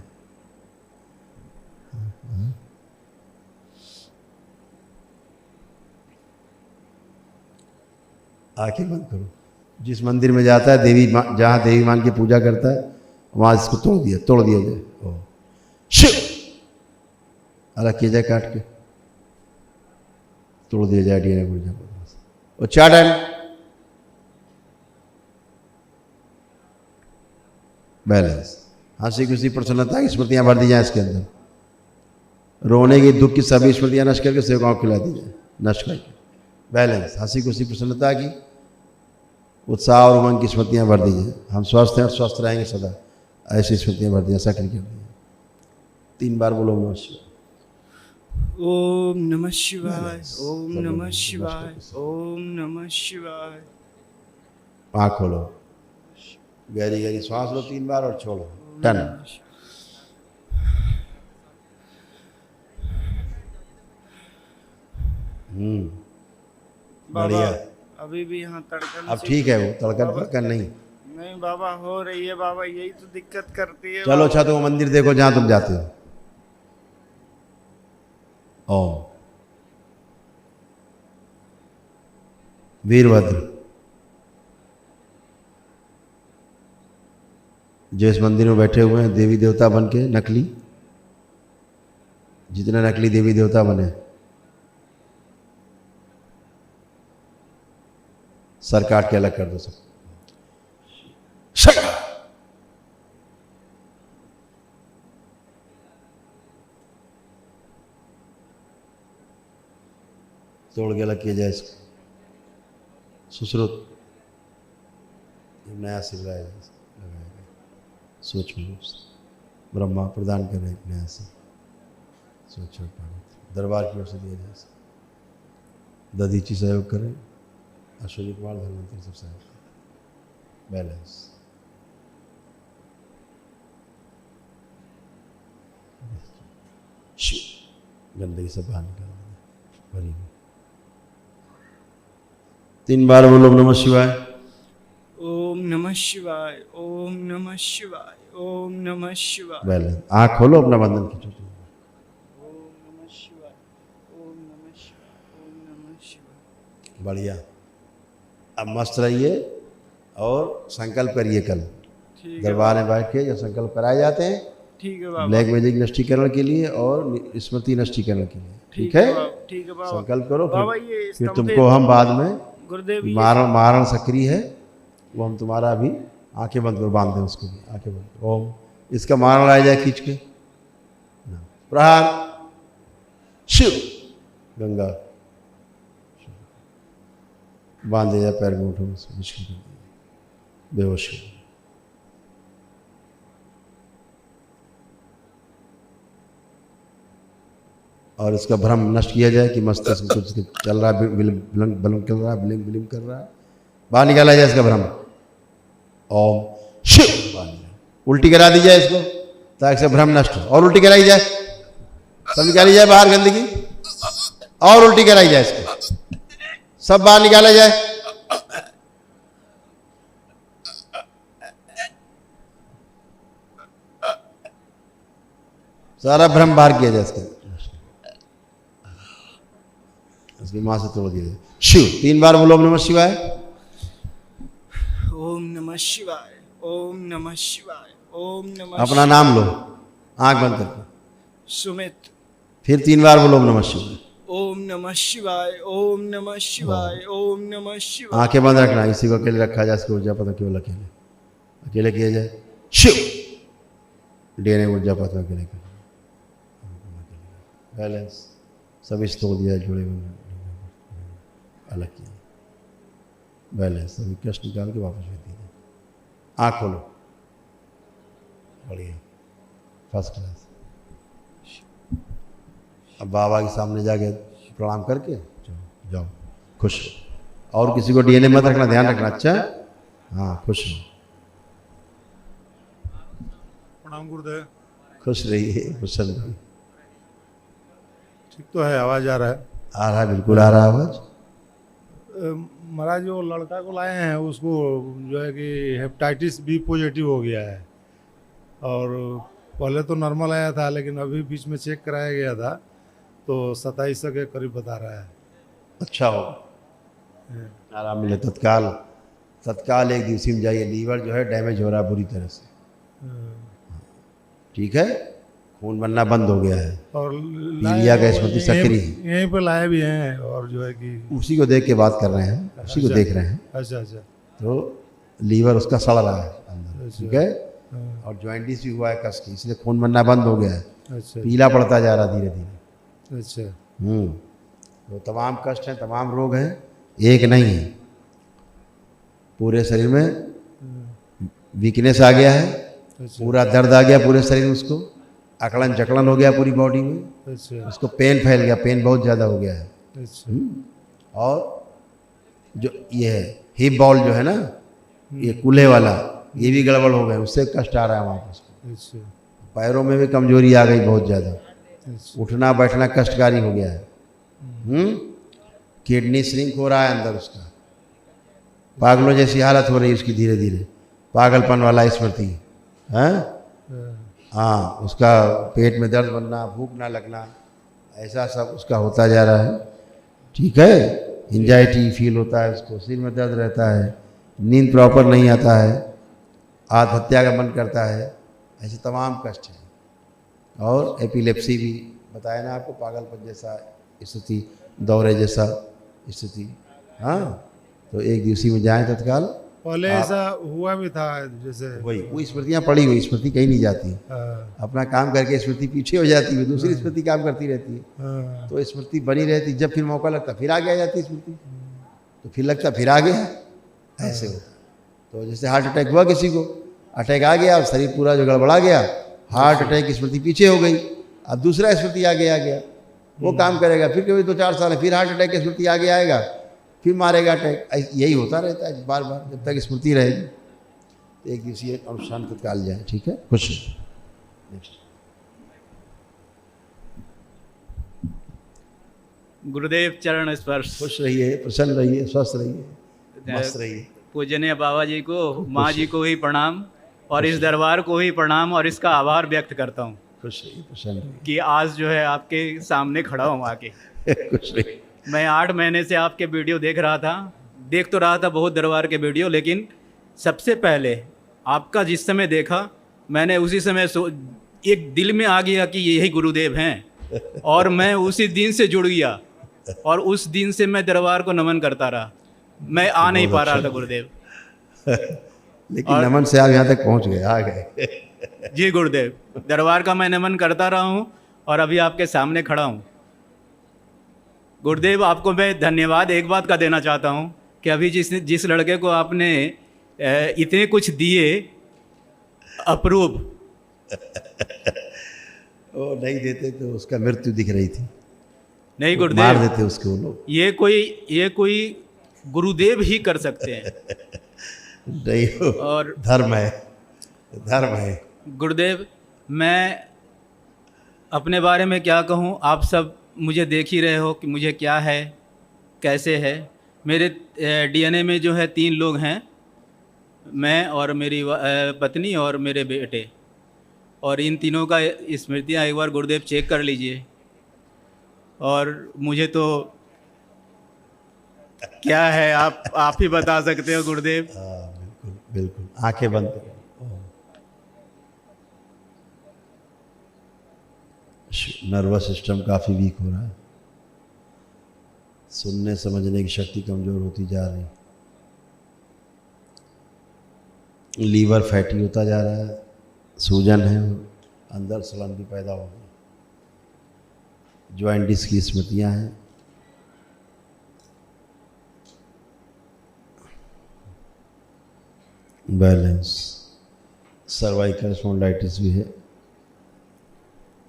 आंखें बंद करो। जिस मंदिर में जाता है देवी जहाँ देवी मान की पूजा करता है वहाँ इसको तोड़ दिया जाए। ओ शिव अलग किया जाए, काट के तोड़ दिया जाए डीएनए पूजा। उच्चारण। बैलेंस। हंसी खुशी प्रसन्नता की स्मृतियां भर दी जाए इसके अंदर। रोने की दुख की सभी स्मृतियां नष्ट करके सेवकाओं को खिला दी जाए, नष्ट करके। बैलेंस। हंसी खुशी प्रसन्नता की, उत्साह और उमंग की स्मृतियां भर दी जाए। हम स्वस्थ हैं और स्वस्थ रहेंगे सदा, ऐसी स्मृतियां भर दी जाए, सक्रिय कर दी। 3 बार बोलो नमः शिवाय। ओम नमः शिवाय, ओम नमः शिवाय, ओम नमः शिवाय। आँख खोलो, गहरी गहरी सांस लो 3 बार और छोड़ो। डन। बढ़िया। अभी भी यहाँ तड़कन। अब ठीक है, वो तड़कन नहीं। नहीं बाबा हो रही है बाबा, यही तो दिक्कत करती है। चलो अच्छा, तो वो मंदिर देखो जहाँ तुम जाते हो। ओम। वीरभद्र। जो इस मंदिर में बैठे हुए हैं देवी देवता बन के, नकली, जितने नकली देवी देवता बने, सर काट के अलग कर दो सब। तोड़ के अलग किया जाए इसको। सुश्रुत नया सिर लगाया जाए, सूक्ष्म रूप से ब्रह्मा प्रदान कर रहे एक नया सिर, सूक्ष्म दरबार की ओर से दिया जाए। दधीची सहयोग करें, अश्वनी कुमार धनवंतरी सब सहयोग करें। बैलेंस। गंदगी सब बाहर निकाल दें भरी। 3 बार बोलो नमः शिवाय। ओम नमः शिवाय, ओम नमः शिवाय, ओम नमः शिवाय। बैलेंस। आँख खोलो, अपना बंधन खींचो। ओम नमः शिवाय, ओम नमः शिवाय, ओम नमः शिवाय। बढ़िया। अब मस्त रहिए और संकल्प करिए। कल दरबार में बैठ के जो संकल्प कराए जाते हैं, ठीक है बाबा। ब्लैक मैजिक नष्टीकरण के लिए और स्मृति नष्टीकरण के लिए, ठीक है? ठीक है बाबा। संकल्प करो। बाबा ये फिर तुमको हम बाद में गुरुदेव मारण सक्रिय है वो हम तुम्हारा अभी आंखें बंद कर बांध दें उसको भी। आंखें बंद। ओम। इसका मारण लाया जाए खींच के। प्रहार। शिव। गंगा। बांध दिया जाए पैर में, उठो मुश्किल कर दिया, बेहोश हो। और इसका भ्रम नष्ट किया जाए कि मस्तिष्क में कुछ चल रहा है, बलम चल रहा है, बिलिंग बिलिंग कर रहा है, बाहर निकाला जाए इसका भ्रम। ओम शिव। उल्टी करा दी जाए इसको ताकि इसका भ्रम नष्ट हो, और उल्टी कराई जाए, सब निकाली जाए बाहर गंदगी, और उल्टी कराई जाए इसको, सब बाहर निकाला जाए। सारा भ्रम बाहर किया जाए इसका, इसकी मां से तोड़ दिया जाए। शिव। 3 बार बोलो नमः शिवाय। ओम नमः शिवाय, ओम नमः शिवाय, ओम नमः। अपना नाम लो, आंख बंद करके। सुमित। फिर 3 बार बोलो नमः शिवाय। ओम नमः शिवाय, ओम नमः शिवाय, ओम नमः शिवाय। आंखें बंद रखना, इसी को अकेले रखा जाए, इसको ऊर्जा पता केवल अकेले अकेले किया जाए। शिव। DNA ऊर्जा पता के लेकर बैलेंस सभी तोड़ दिया, जुड़े हुए अलग किया, बैलेंस सभी कष्ट निकाल के वापस भेज दीजिए। आँख खोलो, बढ़िया, फर्स्ट क्लास। अब बाबा के सामने जाके प्रणाम करके जाओ खुश। और किसी को DNA मत रखना, ध्यान रखना, अच्छा? हाँ, खुश रहो। प्रणाम गुरुदेव। खुश रहिए, प्रसन्न रहिए। ठीक तो है, आवाज़ आ रहा है? आ रहा है, बिल्कुल आ रहा है आवाज़। महाराज जो लड़का को लाए हैं उसको जो है कि हेपेटाइटिस बी पॉजिटिव हो गया है, और पहले तो नॉर्मल आया था, लेकिन अभी बीच में चेक कराया गया था तो 2700 के करीब बता रहा है। अच्छा हो, आराम मिले तत्काल एक दिवसी में जाइए। लीवर जो है डैमेज हो रहा है बुरी तरह से, ठीक है, खून बनना बंद हो गया है, और पीलिया का स्मृति सक्रिय है। यहीं पर लाए भी हैं, और जो है कि उसी को देख के बात कर रहे हैं, उसी को देख रहे हैं। अच्छा अच्छा। तो लीवर उसका सड़ रहा है अंदर, ठीक है, और जॉइंटिस भी हुआ है कस की, इसलिए खून बनना बंद हो गया है। अच्छा। पीला पड़ता जा रहा धीरे धीरे। अच्छा। तो तमाम कष्ट हैं, तमाम रोग हैं, एक नहीं है। पूरे शरीर में वीकनेस आ गया है, पूरा दर्द आ गया पूरे शरीर में, उसको अकड़न जकड़न हो गया पूरी बॉडी में। अच्छा। उसको पेन फैल गया, पेन बहुत ज़्यादा हो गया है। अच्छा। और जो ये है हिप बॉल जो है ना, ये कूल्हे वाला, ये भी गड़बड़ हो गया, उससे कष्ट आ रहा है वहाँ पर। अच्छा। पैरों में भी कमजोरी आ गई बहुत ज़्यादा, उठना बैठना कष्टकारी हो गया है। किडनी श्रिंक हो रहा है अंदर उसका, पागलों जैसी हालत हो रही है उसकी धीरे धीरे, पागलपन वाला स्मृति है। हाँ, उसका पेट में दर्द बनना, भूख ना लगना, ऐसा सब उसका होता जा रहा है, ठीक है। एंजाइटी फील होता है उसको, सिर में दर्द रहता है, नींद प्रॉपर नहीं आता है, आत्महत्या का मन करता है, ऐसे तमाम कष्ट हैं। और एपिलेप्सी भी बताया ना आपको, पागलपन जैसा स्थिति, दौरे जैसा स्थिति। हाँ, तो एक दिवसी में जाएं तत्काल। पहले ऐसा हुआ भी था, जैसे वही वो स्मृतियाँ पड़ी हुई, स्मृति कहीं नहीं जाती। अपना काम करके स्मृति पीछे हो जाती है, दूसरी स्मृति काम करती रहती है, तो स्मृति बनी रहती। जब फिर मौका लगता फिर आगे आ जाती स्मृति, तो फिर लगता फिर आ गया, ऐसे होता। तो जैसे हार्ट अटैक हुआ किसी को, अटैक आ गया, शरीर पूरा जो गड़बड़ा गया, हार्ट अटैक की स्मृति पीछे हो गई, अब दूसरा स्मृति आगे आ गया, वो काम करेगा, फिर कभी 2-4 साल है, फिर हार्ट अटैक की स्मृति आगे आएगा, फिर मारेगा अटैक। यही होता रहता है बार बार, जब तक स्मृति रहेगी। तो एक दिवसीय अनुष्ठान तत्काल जाए, ठीक है, खुश। नेक्स्ट। गुरुदेव चरण स्पर्श। खुश रहिए, प्रसन्न रहिए, स्वस्थ रहिए, मस्त रहिए। पूजनीय बाबा जी को, माँ जी को ही प्रणाम, और इस दरबार को ही प्रणाम, और इसका आभार व्यक्त करता हूँ। खुश रहिए, प्रसन्न रहिए कि आज जो है आपके सामने खड़ा हूँ आके। खुश रहिए। मैं 8 महीने से आपके वीडियो देख रहा था, देख तो रहा था बहुत दरबार के वीडियो, लेकिन सबसे पहले आपका जिस समय देखा, मैंने उसी समय एक दिल में आ गया कि यही गुरुदेव हैं, और मैं उसी दिन से जुड़ गया, और उस दिन से मैं दरबार को नमन करता रहा। मैं आ नहीं पा रहा था गुरुदेव, लेकिन नमन से आप यहाँ तक पहुँच गए, आ गए। जी गुरुदेव, दरबार का मैं नमन करता रहा हूँ, और अभी आपके सामने खड़ा हूँ। गुरुदेव, आपको मैं धन्यवाद एक बात का देना चाहता हूँ कि अभी जिस लड़के को आपने इतने कुछ दिए अप्रूव, वो नहीं देते तो उसका मृत्यु दिख रही थी। नहीं गुरुदेव, मार देते उसको वो लोग। ये कोई गुरुदेव ही कर सकते हैं। नहीं, और धर्म है, धर्म है। गुरुदेव, मैं अपने बारे में क्या कहूँ, आप सब मुझे देख ही रहे हो कि मुझे क्या है, कैसे है। मेरे DNA में जो है 3 लोग हैं, मैं और मेरी पत्नी और मेरे बेटे, और इन तीनों का स्मृतियाँ एक बार गुरुदेव चेक कर लीजिए। और मुझे तो क्या है, आप ही बता सकते हो गुरुदेव। बिल्कुल बिल्कुल, आंखें बंद करो। नर्वस सिस्टम काफ़ी वीक हो रहा है, सुनने समझने की शक्ति कमज़ोर होती जा रही, लीवर फैटी होता जा रहा है, सूजन है, अंदर सलन भी पैदा हो गई, जॉइंटिस की स्मृतियाँ हैं, बैलेंस, सर्वाइकल स्पॉन्डिलाइटिस भी है।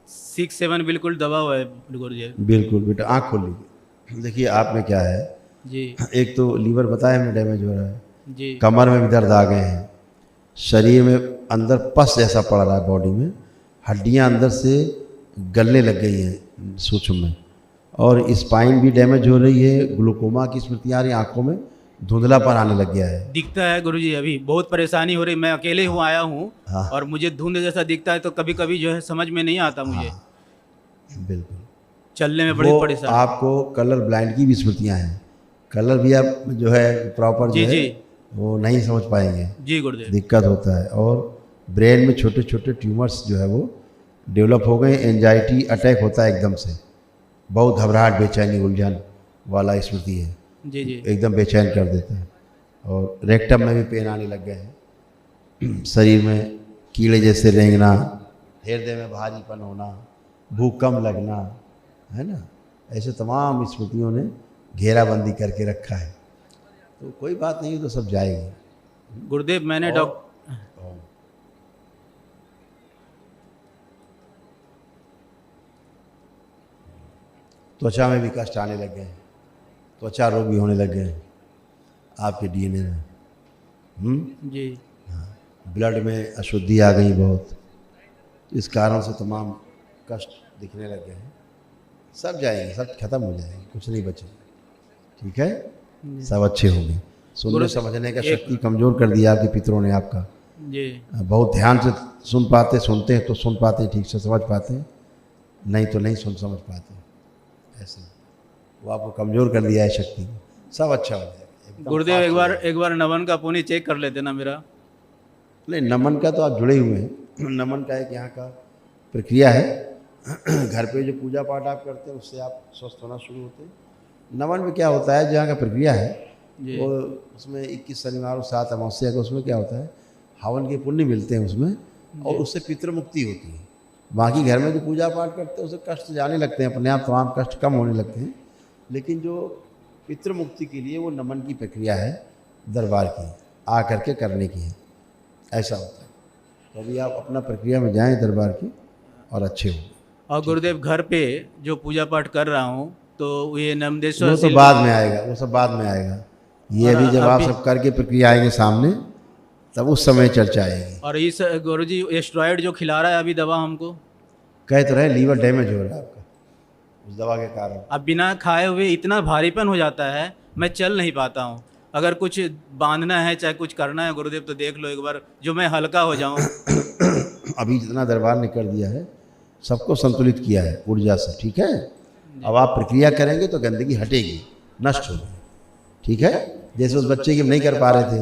6-7 बिल्कुल दबा हुआ है गुरुजी। बिल्कुल बेटा, आँख खोल लीजिए। देखिए आप में क्या है जी। एक तो लीवर बताया हमने डैमेज हो रहा है जी। कमर में भी दर्द आ गए हैं, शरीर में अंदर पस जैसा पड़ रहा है, बॉडी में हड्डियां अंदर से गलने लग गई हैं सूक्ष्म में, और स्पाइन भी डैमेज हो रही है, ग्लूकोमा की स्मृतियाँ आ रही, आँखों में धुंधलापन आने लग गया है। दिखता है गुरुजी, अभी बहुत परेशानी हो रही, मैं अकेले हूँ, आया हूँ। हाँ। और मुझे धुंध जैसा दिखता है, तो कभी कभी जो है समझ में नहीं आता मुझे। बिल्कुल, चलने में बड़ी परेशानी। आपको कलर ब्लाइंड की भी स्मृतियाँ हैं, कलर भी आप जो है प्रॉपर जो है वो नहीं समझ पाएंगे जी गुरुदेव, दिक्कत होता है। और ब्रेन में छोटे छोटे ट्यूमर्स जो है वो डेवलप हो गए, एंजाइटी अटैक होता है एकदम से, बहुत घबराहट, बेचैनी, उलझन वाला स्मृति है जी जी, एकदम बेचैन कर देता है। और रेक्टम में भी पेन आने लग गए हैं, शरीर में कीड़े जैसे रेंगना, हृदय में भारीपन होना, भूख कम लगना, है ना, ऐसे तमाम स्मृतियों ने घेराबंदी करके रखा है। तो कोई बात नहीं, तो सब जाएगी गुरुदेव। मैंने त्वचा में भी कष्ट आने लग गए हैं, त्वचा रोग भी होने लग गए हैं आपके डीएनए में। जी। हाँ, ब्लड में अशुद्धि आ गई बहुत, इस कारण से तमाम कष्ट दिखने लग गए हैं। सब जाएंगे, सब खत्म हो जाएंगे, कुछ नहीं बचेगा, ठीक है, सब अच्छे होंगे। सुनने समझने का शक्ति कमज़ोर कर दिया आपके पितरों ने आपका जी। बहुत ध्यान से सुन पाते, सुनते हैं तो सुन पाते हैं, ठीक से समझ पाते हैं, नहीं तो नहीं समझ पाते, ऐसे वो आपको कमज़ोर कर दिया है शक्ति को। सब अच्छा हो जाएगा गुरुदेव। एक बार नमन का पुनी चेक कर लेते ना मेरा। नहीं, नमन का तो आप जुड़े हुए हैं, नमन का एक यहाँ का प्रक्रिया है, घर पे जो पूजा पाठ आप करते हैं उससे आप स्वस्थ होना शुरू होते हैं। नमन में क्या होता है, जहाँ का प्रक्रिया है वो उसमें 21 शनिवार और 7 अमावस्या का उसमें क्या होता है, हवन के पुण्य मिलते हैं उसमें, और उससे पितृ मुक्ति होती है। बाकी घर में जो पूजा पाठ करते हैं उससे कष्ट जाने लगते हैं अपने आप, तमाम कष्ट कम होने लगते हैं, लेकिन जो पितृ मुक्ति के लिए वो नमन की प्रक्रिया है, दरबार की आ करके करने की है, ऐसा होता है। तो अभी आप अपना प्रक्रिया में जाएं दरबार की और अच्छे होंगे। और गुरुदेव घर पे जो पूजा पाठ कर रहा हूँ, तो ये नमदेश्वर वो तो बाद में आएगा, वो सब बाद में आएगा, ये अभी जब आप सब करके प्रक्रिया आएंगे सामने, तब उस समय चर्चा आएगी। और इस गुरुजी एस्ट्रॉइड जो खिला रहा है अभी दवा हमको, कह तो रहे लीवर डैमेज हो रहा है आपका उस दवा के कारण। अब बिना खाए हुए इतना भारीपन हो जाता है, मैं चल नहीं पाता हूँ। अगर कुछ बांधना है, चाहे कुछ करना है गुरुदेव, तो देख लो एक बार, जो मैं हल्का हो जाऊँ। अभी जितना दरबार ने कर दिया है, सबको संतुलित किया है ऊर्जा से, ठीक है। अब आप प्रक्रिया करेंगे तो गंदगी हटेगी, नष्ट होगी, ठीक है। जैसे उस बच्चे की हम नहीं कर पा रहे थे,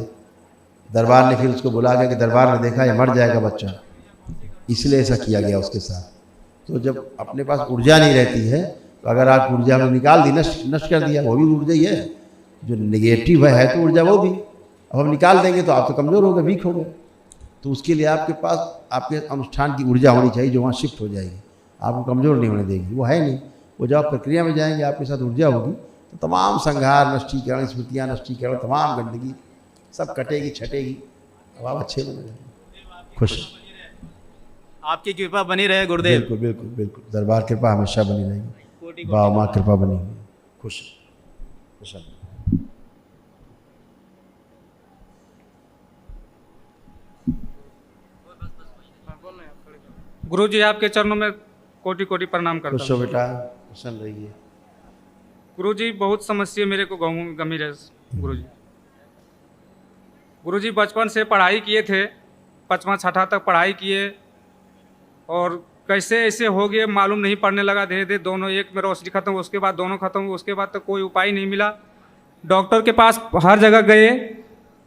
दरबार ने फिर उसको बुला के कि दरबार ने देखा ये मर जाएगा बच्चा, इसलिए ऐसा किया गया उसके साथ। तो जब अपने पास ऊर्जा नहीं रहती है, तो अगर आप ऊर्जा में निकाल दी, नष्ट कर दिया, वो भी ऊर्जा ही है, जो नेगेटिव है तो ऊर्जा वो भी। अब हम निकाल देंगे तो आप तो कमज़ोर हो गए, वीक हो गए। तो उसके लिए आपके पास आपके अनुष्ठान की ऊर्जा होनी चाहिए, जो वहाँ शिफ्ट हो जाएगी, आपको कमज़ोर नहीं होने देगी, वो है नहीं। वो जब आप प्रक्रिया में जाएंगे, आपके साथ ऊर्जा होगी, तो तमाम संघार, नष्टीकरण, स्मृतियाँ नष्टीकरण, तमाम गंदगी सब कटेगी, छटेगी, अब आप अच्छे बने, खुश। आपकी कृपा बनी रहे गुरुदेव। बिल्कुल बिल्कुल बिल्कुल, दरबार कृपा हमेशा बनी रहेगी, बाबा माँ कृपा बनी हुई, खुश खुश। गुरु जी आपके चरणों में कोटि कोटि प्रणाम करता हूँ। खुश हो बेटा, प्रसन्न रहिए। गुरु जी बहुत समस्या मेरे को गंभीर है गुरु जी। गुरु जी बचपन से पढ़ाई किए थे, 5वां 6ठा तक पढ़ाई किए, और कैसे ऐसे हो गए मालूम नहीं, पढ़ने लगा धीरे धीरे, दोनों एक में रोशनी खत्म, उसके बाद दोनों खत्म, उसके बाद तो कोई उपाय नहीं मिला। डॉक्टर के पास हर जगह गए,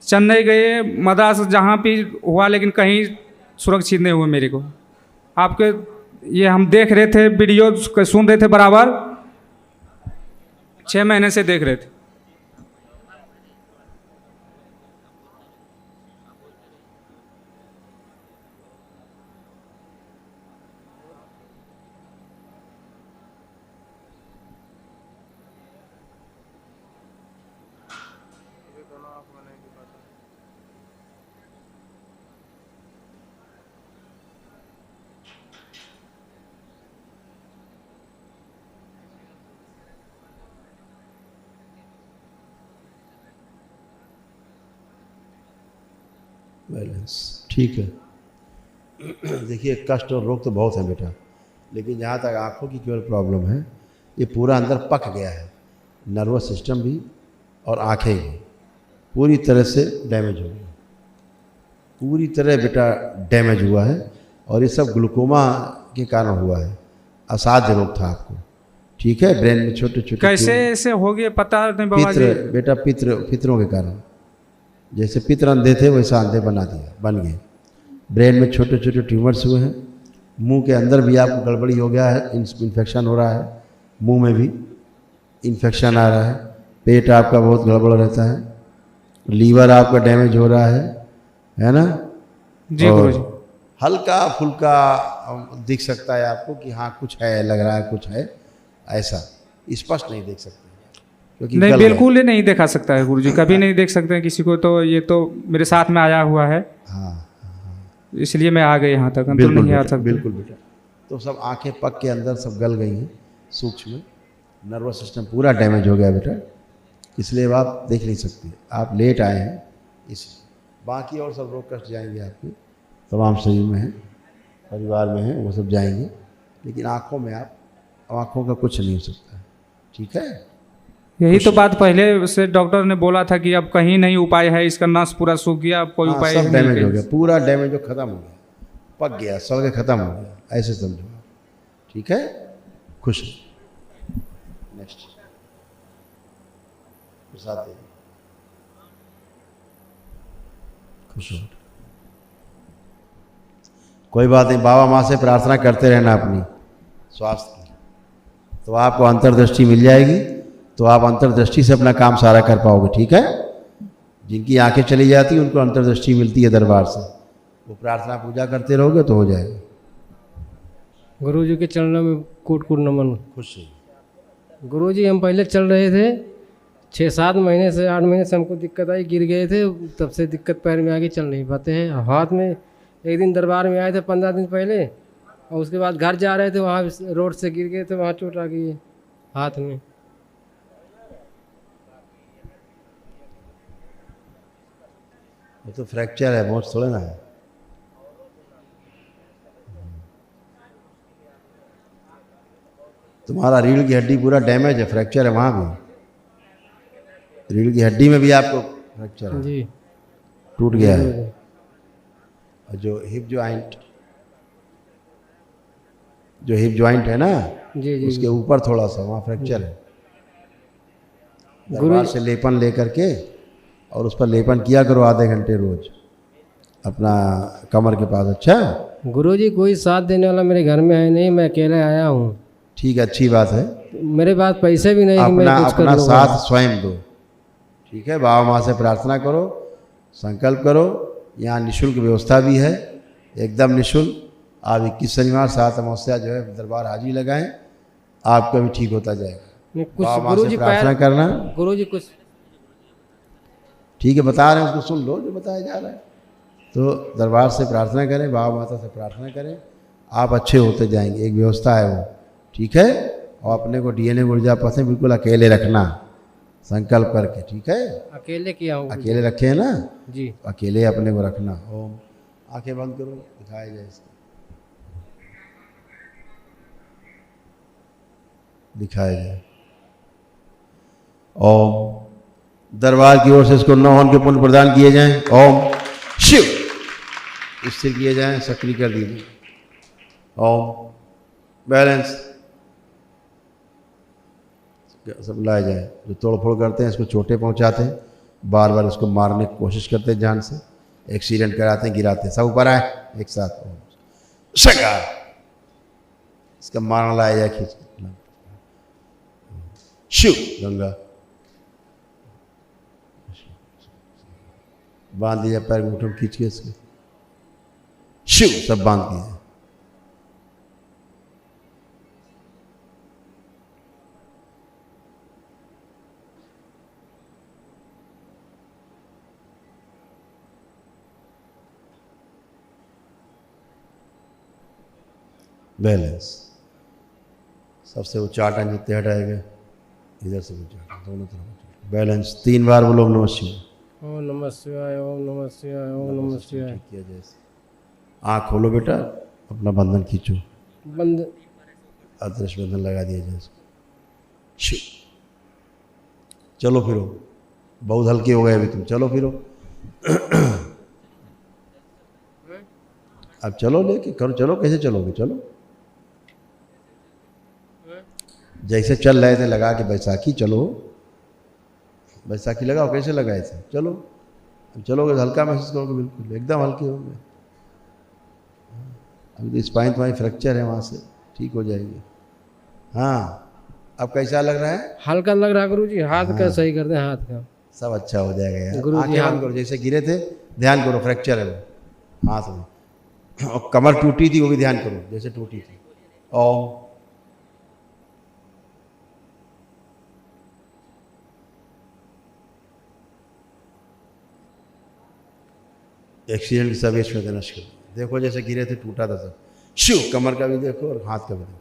चेन्नई गए, मद्रास, जहाँ भी हुआ, लेकिन कहीं सुरक्षित नहीं हुआ मेरे को। आपके ये हम देख रहे थे वीडियो, सुन रहे थे बराबर, 6 महीने से देख रहे थे। बैलेंस ठीक है। देखिए कष्ट और रोग तो बहुत है बेटा, लेकिन जहाँ तक आँखों की केवल प्रॉब्लम है, ये पूरा अंदर पक गया है, नर्वस सिस्टम भी और आँखें भी पूरी तरह से डैमेज हो गई, पूरी तरह बेटा डैमेज हुआ है। और ये सब ग्लूकोमा के कारण हुआ है, असाध्य रोग था आपको, ठीक है। ब्रेन में छोटे छोटे कैसे ऐसे हो गए पता नहीं बाबा जी। पित्र बेटा पितरों के कारण, जैसे पितर अंधे थे वैसा अंधे बन गए। ब्रेन में छोटे छोटे ट्यूमर्स हुए हैं, मुंह के अंदर भी आपको गड़बड़ी हो गया है, इन्फेक्शन हो रहा है, मुंह में भी इन्फेक्शन आ रहा है, पेट आपका बहुत गड़बड़ रहता है, लीवर आपका डैमेज हो रहा है ना जी गुरुजी। हल्का फुल्का दिख सकता है आपको कि हाँ कुछ है, लग रहा है कुछ है, ऐसा स्पष्ट नहीं देख सकते क्योंकि नहीं बिल्कुल ही नहीं देखा सकता है गुरुजी, कभी नहीं देख सकते हैं किसी को। तो ये तो मेरे साथ में आया हुआ है, हाँ इसलिए मैं आ गई यहाँ तक, अंदर नहीं आ सकता। बिल्कुल बेटा, तो सब आंखें पक के अंदर सब गल गई हैं, सूक्ष्म नर्वस सिस्टम पूरा डैमेज हो गया बेटा, इसलिए आप देख नहीं सकते। आप लेट आए हैं इसलिए, बाकी और सब रोग कष्ट जाएंगे आपके, तमाम शरीर में हैं, परिवार में हैं, वो सब जाएंगे, लेकिन आँखों में आँखों का कुछ नहीं हो सकता है, ठीक है। यही तो बात पहले से डॉक्टर ने बोला था कि अब कहीं नहीं उपाय है, इसका नस पूरा सूख गया, अब कोई उपाय सब डैमेज हो गया, पूरा डैमेज हो खत्म हो गया, पक गया, सड़ के खत्म हो गया, ऐसे समझो, ठीक है। खुश नेक्स्ट प्रसाद दे, खुश हो, कोई बात नहीं, बाबा माँ से प्रार्थना करते रहना अपनी स्वास्थ्य की, तो आपको अंतर्दृष्टि मिल जाएगी, तो आप अंतर्दृष्टि से अपना काम सारा कर पाओगे, ठीक है। जिनकी आंखें चली जाती हैं उनको अंतर्दृष्टि मिलती है दरबार से, वो प्रार्थना पूजा करते रहोगे तो हो जाएगा। गुरु जी के चरणों में कोट कोट नमन। खुश गुरु जी हम पहले चल रहे थे, 6-7 महीने से 8 महीने से हमको दिक्कत आई, गिर गए थे, तब से दिक्कत पैर में आगे चल नहीं पाते हैं। हाथ में एक दिन दरबार में आए थे 15 दिन पहले, और उसके बाद घर जा रहे थे, वहाँ रोड से गिर गए थे, वहाँ चोट आ गई है हाथ में। वो तो फ्रैक्चर है, मोच थोड़ा ना है। तुम्हारा रीढ़ की हड्डी पूरा डैमेज है, फ्रैक्चर है वहाँ भी, रीढ़ की हड्डी में भी आपको फ्रैक्चर है जी, टूट गया है। और जो हिप ज्वाइंट है ना जी, उसके ऊपर थोड़ा सा वहाँ फ्रैक्चर है। दरबार से लेपन लेकर के और उस पर लेपन किया करो आधे घंटे रोज अपना कमर के पास, अच्छा। गुरुजी कोई साथ देने वाला मेरे घर में है नहीं, मैं अकेले आया हूँ। ठीक है, अच्छी बात है। मेरे पास पैसे भी नहीं, अपना साथ स्वयं दो, ठीक है। बाबा माँ से प्रार्थना करो, संकल्प करो, यहाँ निःशुल्क व्यवस्था भी है, एकदम निःशुल्क। आप 21 शनिवार 7 अमावस्या जो है दरबार हाजिरी लगाएं, आपका भी ठीक होता जाएगा। बाबा माँ से प्रार्थना करना। गुरुजी कुछ ठीक है, बता रहे हैं उसको सुन लो जो बताया जा रहा है। तो दरबार से प्रार्थना करें, बाबा माता से प्रार्थना करें, आप अच्छे होते जाएंगे। एक व्यवस्था है वो, ठीक है। और अपने को डीएनए ऊर्जा पथ में बिल्कुल अकेले रखना, संकल्प करके, ठीक है। अकेले किया हूँ, अकेले रखे हैं ना जी, अकेले अपने को रखना। ओम, आंखें बंद करो, दिखाया जाए इसको, दिखाया जाए। ओम, दरबार की ओर से इसको 9 हवन के पुण्य प्रदान किए जाएं। ओम शिव, स्थिर किए जाएं, सक्रिय कर दीजिए। ओम, बैलेंस सब लाया जाए। जो तोड़ फोड़ करते हैं इसको चोटें पहुंचाते हैं, बार बार इसको मारने की कोशिश करते हैं जान से, एक्सीडेंट कराते हैं, गिराते हैं। सब ऊपर आए एक साथ, शकार इसका मारना लाया जाए, खींच शिव। गंगा बांध दिया, पैर घुटन खींच के इसके, शिव सब बांध दिया। बैलेंस। सबसे वो चाटा जितने हटाएगा, इधर से भी चाटा, दोनों तरफ बैलेंस। 3 बार बोलो ओम नमः शिवाय। ओम नमः शिवाय, ओम नमः शिवाय, ओम नमः शिवाय। किया जैसे। आँख खोलो बेटा, अपना बंधन खींचो, बंद अदृश्य बंधन लगा दिया जैसे। शिव। चलो फिरो, बहुत हल्के हो गए अभी तुम, चलो फिरो। अब चलो लेके करो, चलो कैसे चलोगे, चलो जैसे चल रहे थे लगा के बैसाखी, चलो बैसाखी लगाओ, कैसे लगाए थे, चलो अब चलोगे हल्का महसूस करोगे, बिल्कुल एकदम हल्के होंगे। अभी तो स्पाइन तुम्हारी फ्रैक्चर है, वहाँ से ठीक हो जाएगी। हाँ अब कैसा लग रहा है? हल्का लग रहा है गुरुजी, हाथ का सही कर दें, हाथ का सब अच्छा हो जाएगा यार। गुरुजी आंखें बंद करो, जैसे गिरे थे ध्यान करो, फ्रैक्चर है वो हाथ में, और कमर टूटी थी वो भी ध्यान करो जैसे टूटी थी। ओम। एक्सीडेंट सब इसमें नष्ट कर देखो, जैसे गिरे थे टूटा था सब। शिव। कमर का भी देखो और हाथ का भी देखो,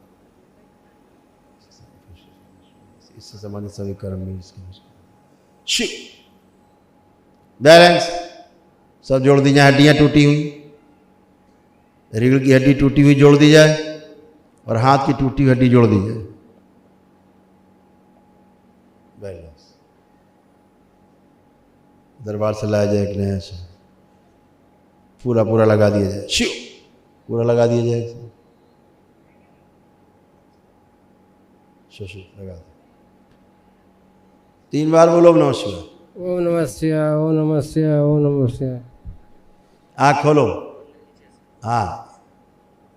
इससे संबंधित सभी कर्म भी इसके शिव। बैलेंस। सब जोड़ दी जाए, हड्डियाँ टूटी हुई, रीढ़ की हड्डी टूटी हुई जोड़ दी जाए, और हाथ की टूटी हुई हड्डी जोड़ दी जाए। बैलेंस। दरबार से लाया जाए एक नया से, पूरा पूरा लगा दिया जाए। शिव। पूरा लगा दिया जाए, शिव लगा दो। 3 बार बोलो ओम नमः शिवाय। ओम नमः शिवाय, ओम नमः शिवाय, ओम नमः शिवाय। आँख खोलो, हाँ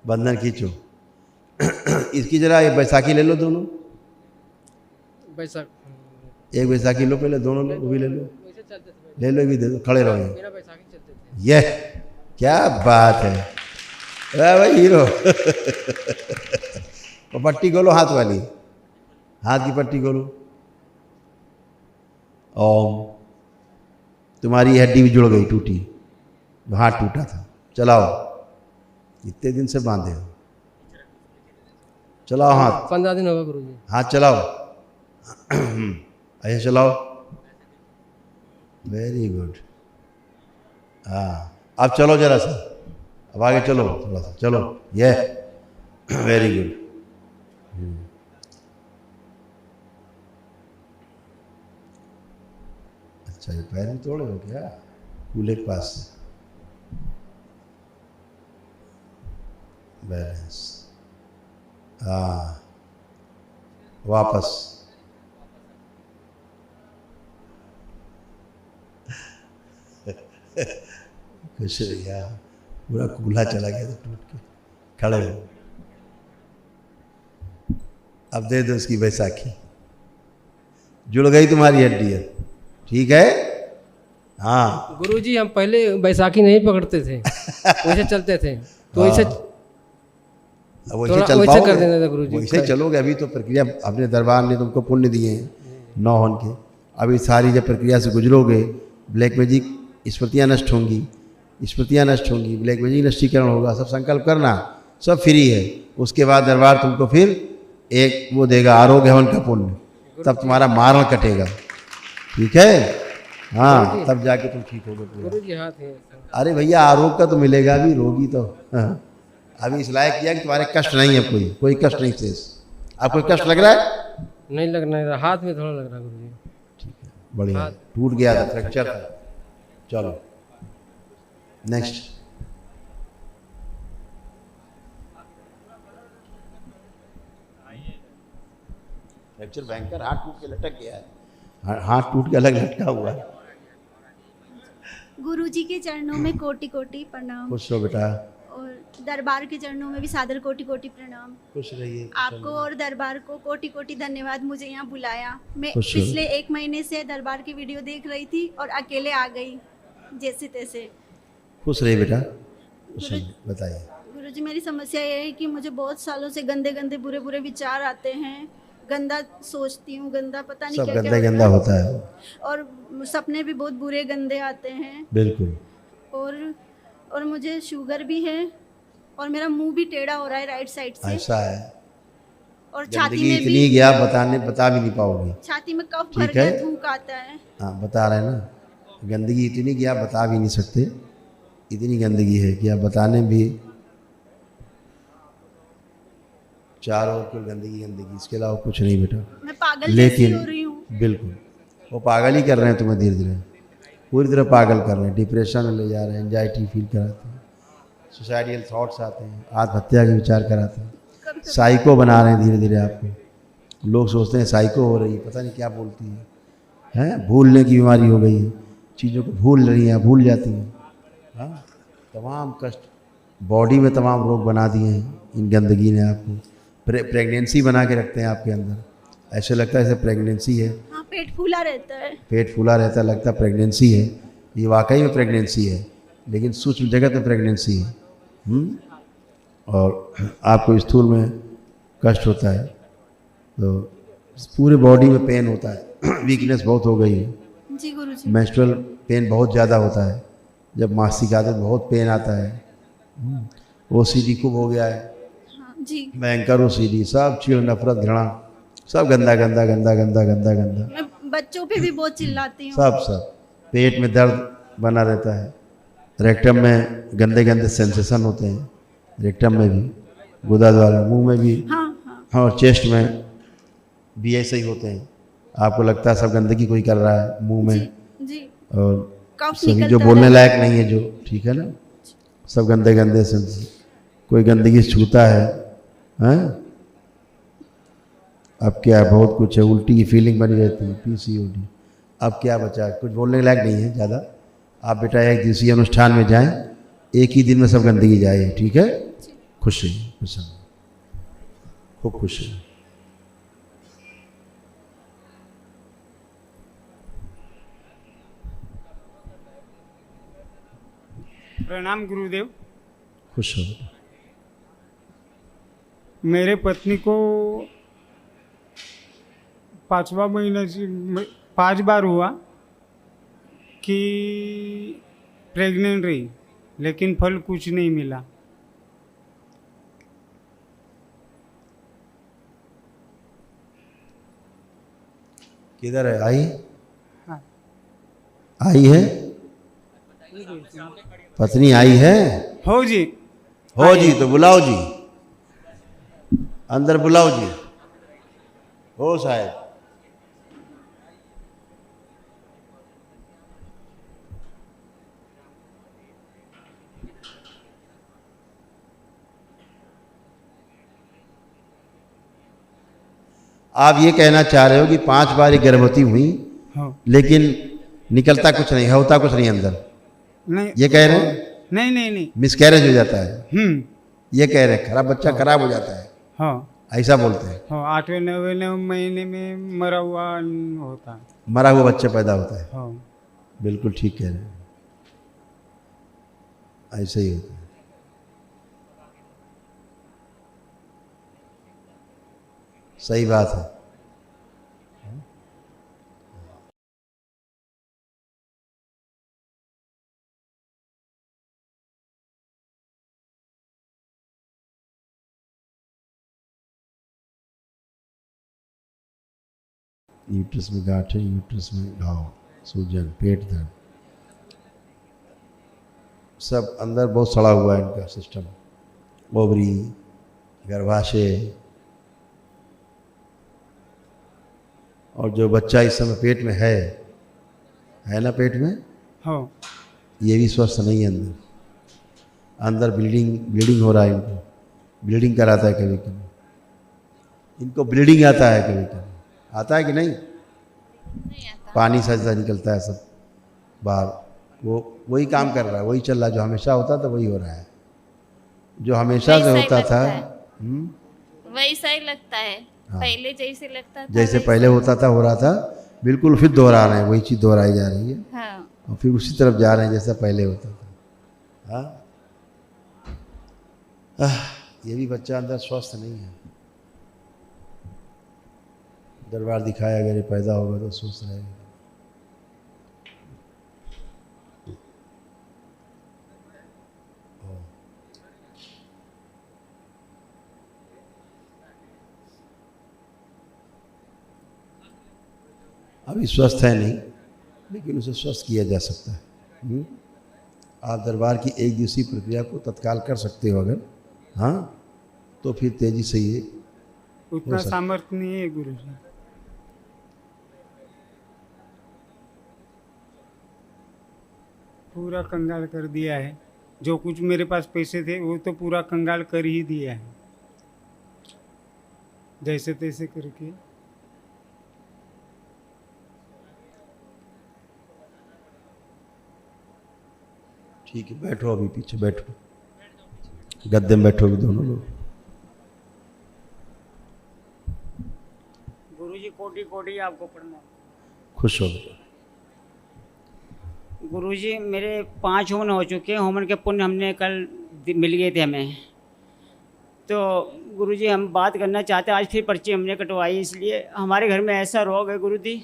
बंधन खींचो। इसकी जरा ये बैसाखी ले लो दोनों, बैसाख एक बैसाखी लो पहले, दोनों लो, वो भी ले लो, ले लो, ये भी दे दो, खड़े रहो यहाँ। ये क्या बात है, अरे भाई हीरो। तो पट्टी खोलो हाथ वाली, हाथ की पट्टी खोलो। ओम। तुम्हारी हड्डी भी जुड़ गई टूटी, हाथ टूटा था, चलाओ, इतने दिन से बांधे हो, चलाओ हाथ। 15 दिन होगा गुरुजी। हाथ चलाओ, ऐसे चलाओ, वेरी गुड। हाँ अब चलो जरा सा, अब आगे चलो थोड़ा सा, चलो ये वेरी गुड। अच्छा ये पैर भी तोड़े हो क्या कूल्हे के पास से? बैलेंस। हाँ वापस। कुछ यार पूरा कूल्हा चला गया था टूट के, खड़े हो। अब दे दो उसकी बैसाखी, जुड़ गई तुम्हारी हड्डी है, ठीक है। हाँ गुरुजी हम पहले बैसाखी नहीं पकड़ते थे, वैसे चलते थे, तो वैसे वैसे चल पाओगे, कर देना था गुरुजी। वैसे चलोगे। अभी तो प्रक्रिया अपने दरबार ने तुमको पुण्य दिए हैं 9 होन के, अभी सारी जब प्रक्रिया से गुजरोगे, ब्लैक मैजिक स्मृतियाँ नष्ट होंगी, स्मृतियाँ नष्ट होंगी, ब्लैक मैजिक नष्टीकरण होगा, सब संकल्प करना, सब फ्री है। उसके बाद दरबार तुमको फिर एक वो देगा आरोग्य हवन का पुण्य, तब तुम्हारा मारण कटेगा, ठीक है। हाँ तब जाके तुम ठीक होगे पूरा। अरे भैया आरोग्य का तो मिलेगा, अभी रोगी तो हाँ। अभी इस लायक किया कि तुम्हारे कष्ट नहीं है, कोई कष्ट नहीं शेष। आपको कष्ट लग रहा है? नहीं लग रहा, हाथ में थोड़ा लग रहा है गुरुजी। ठीक है, बढ़िया। टूट गया था, फ्रैक्चर था। चलो नेक्स्ट। फ्रैक्चर भयंकर, हाथ टूट के लटक गया है, हाथ टूट के अलग लटका हुआ है। गुरुजी के चरणों में कोटि कोटि प्रणाम। खुश रहो बेटा। और दरबार के चरणों में भी सादर कोटि कोटि प्रणाम। खुश रहिए। आपको और दरबार को कोटि कोटि धन्यवाद, मुझे यहाँ बुलाया। मैं खुश पिछले 1 महीने से दरबार की वीडियो देख रही थी और अकेले आ गई जैसे तैसे। खुश रहिए बेटा, बताइए। गुरुजी मेरी समस्या ये है कि मुझे बहुत सालों से गंदे गंदे बुरे बुरे विचार आते हैं, गंदा सोचती हूँ, गंदा पता नहीं क्या क्या गंदा होता है, और सपने भी बहुत बुरे गंदे आते हैं। बिल्कुल। और मुझे शुगर भी है और मेरा मुंह भी टेढ़ा हो रहा है राइट साइड से। ऐसा है, और छाती गंदगी में इतनी भी, गया बता भी नहीं पाओगी। छाती में कफ भर ठीक है, गया, थूक आता है। हाँ बता रहे हैं ना, गंदगी इतनी गया बता भी नहीं सकते, इतनी गंदगी है कि आप बताने भी, चारों ओर की गंदगी गंदगी, इसके अलावा कुछ नहीं बेटा। मैं पागल लेकिन जैसी हो रही हूँ। बिल्कुल वो पागल ही कर रहे हैं तुम्हें, धीरे धीरे पूरी तरह पागल कर रहे हैं, डिप्रेशन में ले जा रहे हैं, एंजाइटी फील कराते हैं, सुसाइडियल थॉट्स आते हैं, आत्महत्या के विचार कराते हैं, साइको बना रहे हैं धीरे धीरे आपको। लोग सोचते हैं साइको हो रही है, पता नहीं क्या बोलती है, हैं भूलने की बीमारी हो गई है, चीज़ों को भूल रही हैं, भूल जाती हैं। हाँ, तमाम कष्ट बॉडी में तमाम रोग बना दिए हैं इन गंदगी ने आपको। प्रेगनेंसी बना के रखते हैं आपके अंदर, ऐसे लगता है जैसे प्रेगनेंसी है। हाँ, पेट फूला रहता है। पेट फूला रहता है, लगता है प्रेगनेंसी है, ये वाकई में प्रेगनेंसी है, लेकिन सूक्ष्म जगत में प्रेगनेंसी है। और आपको स्थूल में कष्ट होता है, तो पूरे बॉडी में पेन होता है, वीकनेस बहुत हो गई है। जी गुरुजी। मेंस्ट्रुअल पेन बहुत ज़्यादा होता है, जब मासिक आते तो बहुत पेन आता है। OCD खूब हो गया है। हाँ, जी। भयंकर OCD, सब चिड़ नफरत घृणा सब गंदा गंदा गंदा गंदा गंदा गंदा। मैं बच्चों पे भी बहुत चिल्लाती हूँ। सब पेट में दर्द बना रहता है, रेक्टम में गंदे गंदे सेंसेशन होते हैं, रेक्टम में भी, गुदा द्वारा, मुंह में भी। हाँ, और चेस्ट में भी ऐसे ही होते हैं, आपको लगता है सब गंदगी कोई कर रहा है मुंह में। जी। और सभी जो बोलने लायक नहीं है, जो ठीक है ना, सब गंदे गंदे सेंसेशन। कोई गंदगी छूता है, हैं? अब क्या, बहुत कुछ है, उल्टी की फीलिंग बनी रहती है, PCOD। अब क्या बचा, कुछ बोलने के लायक नहीं है ज़्यादा। आप बेटा एक दिवसीय अनुष्ठान में जाएं, एक ही दिन में सब गंदगी जाए, ठीक है? खुश रहिए, खुश रहिए, खूब खुश रहिए। प्रणाम गुरुदेव। खुश हो। मेरे पत्नी को 5वां महीना से 5 बार हुआ कि प्रेग्नेंट रही, लेकिन फल कुछ नहीं मिला। किधर है? आई? हाँ। आई है? पत्नी आई है? हो जी। हो जी, तो बुलाओ जी, अंदर बुलाओ जी। हो साहब। आप ये कहना चाह रहे हो कि 5 बार गर्भवती हुई, हाँ। लेकिन निकलता कुछ नहीं, होता कुछ नहीं अंदर, नहीं ये कह रहे हैं? नहीं। मिसकैरेज हो जाता है, ये कह रहे हैं, खराब बच्चा खराब हो जाता है। हाँ, ऐसा बोलते हैं। हाँ, 8वें 9वें महीने में मरा हुआ होता है, मरा हुआ बच्चा पैदा होता है। हाँ। बिल्कुल ठीक कह रहे हैं, ऐसे ही होता है। सही बात है। यूट्रस में गांठ है, यूट्रस में घाव, सूजन, पेट दर्द, सब अंदर बहुत सड़ा हुआ है इनका सिस्टम, ओवरी, गर्भाशय। और जो बच्चा इस समय पेट में है ना, पेट में, हाँ। ये भी स्वस्थ नहीं है। अंदर ब्लीडिंग हो रहा है, इनको ब्लीडिंग कराता है कभी कभी, इनको ब्लीडिंग आता है कभी कभी, आता है कि नहीं? पानी सा निकलता है सब बाहर, वो वही काम कर रहा है, वही चल रहा है, जो हमेशा होता था वही हो रहा है, जो हमेशा से होता था। वैसा ही लगता है। हाँ। पहले जैसे लगता था, जैसे पहले होता था, हो रहा था, बिल्कुल फिर दोहरा रहे हैं, वही चीज़ दोहराई जा रही है। हाँ। और फिर उसी तरफ जा रहे हैं जैसा पहले होता था। हाँ, ये भी बच्चा अंदर स्वस्थ नहीं है। दरबार दिखाया, अगर ये पैदा होगा तो स्वस्थ रहेगा। अभी स्वस्थ है नहीं, लेकिन उसे स्वस्थ किया जा सकता है। आप दरबार की एक दिवसीय प्रक्रिया को तत्काल कर सकते हो अगर, हाँ, तो फिर तेजी से ये उतना सामर्थ्य नहीं है गुरु जी। पूरा कंगाल कर दिया है, जो कुछ मेरे पास पैसे थे वो तो पूरा कंगाल कर ही दिया है, जैसे तैसे करके। ठीक है, बैठो, अभी पीछे बैठो, गद्दे में बैठो भी दोनों लोग। गुरुजी कोटि कोटि आपको प्रणाम। खुश हो बेटा। गुरुजी मेरे 5 होमन हो चुके हैं, होमन के पुण्य हमने कल मिल गए थे हमें। तो गुरुजी हम बात करना चाहते हैं, आज फिर पर्ची हमने कटवाई, इसलिए हमारे घर में ऐसा रोग है गुरुजी।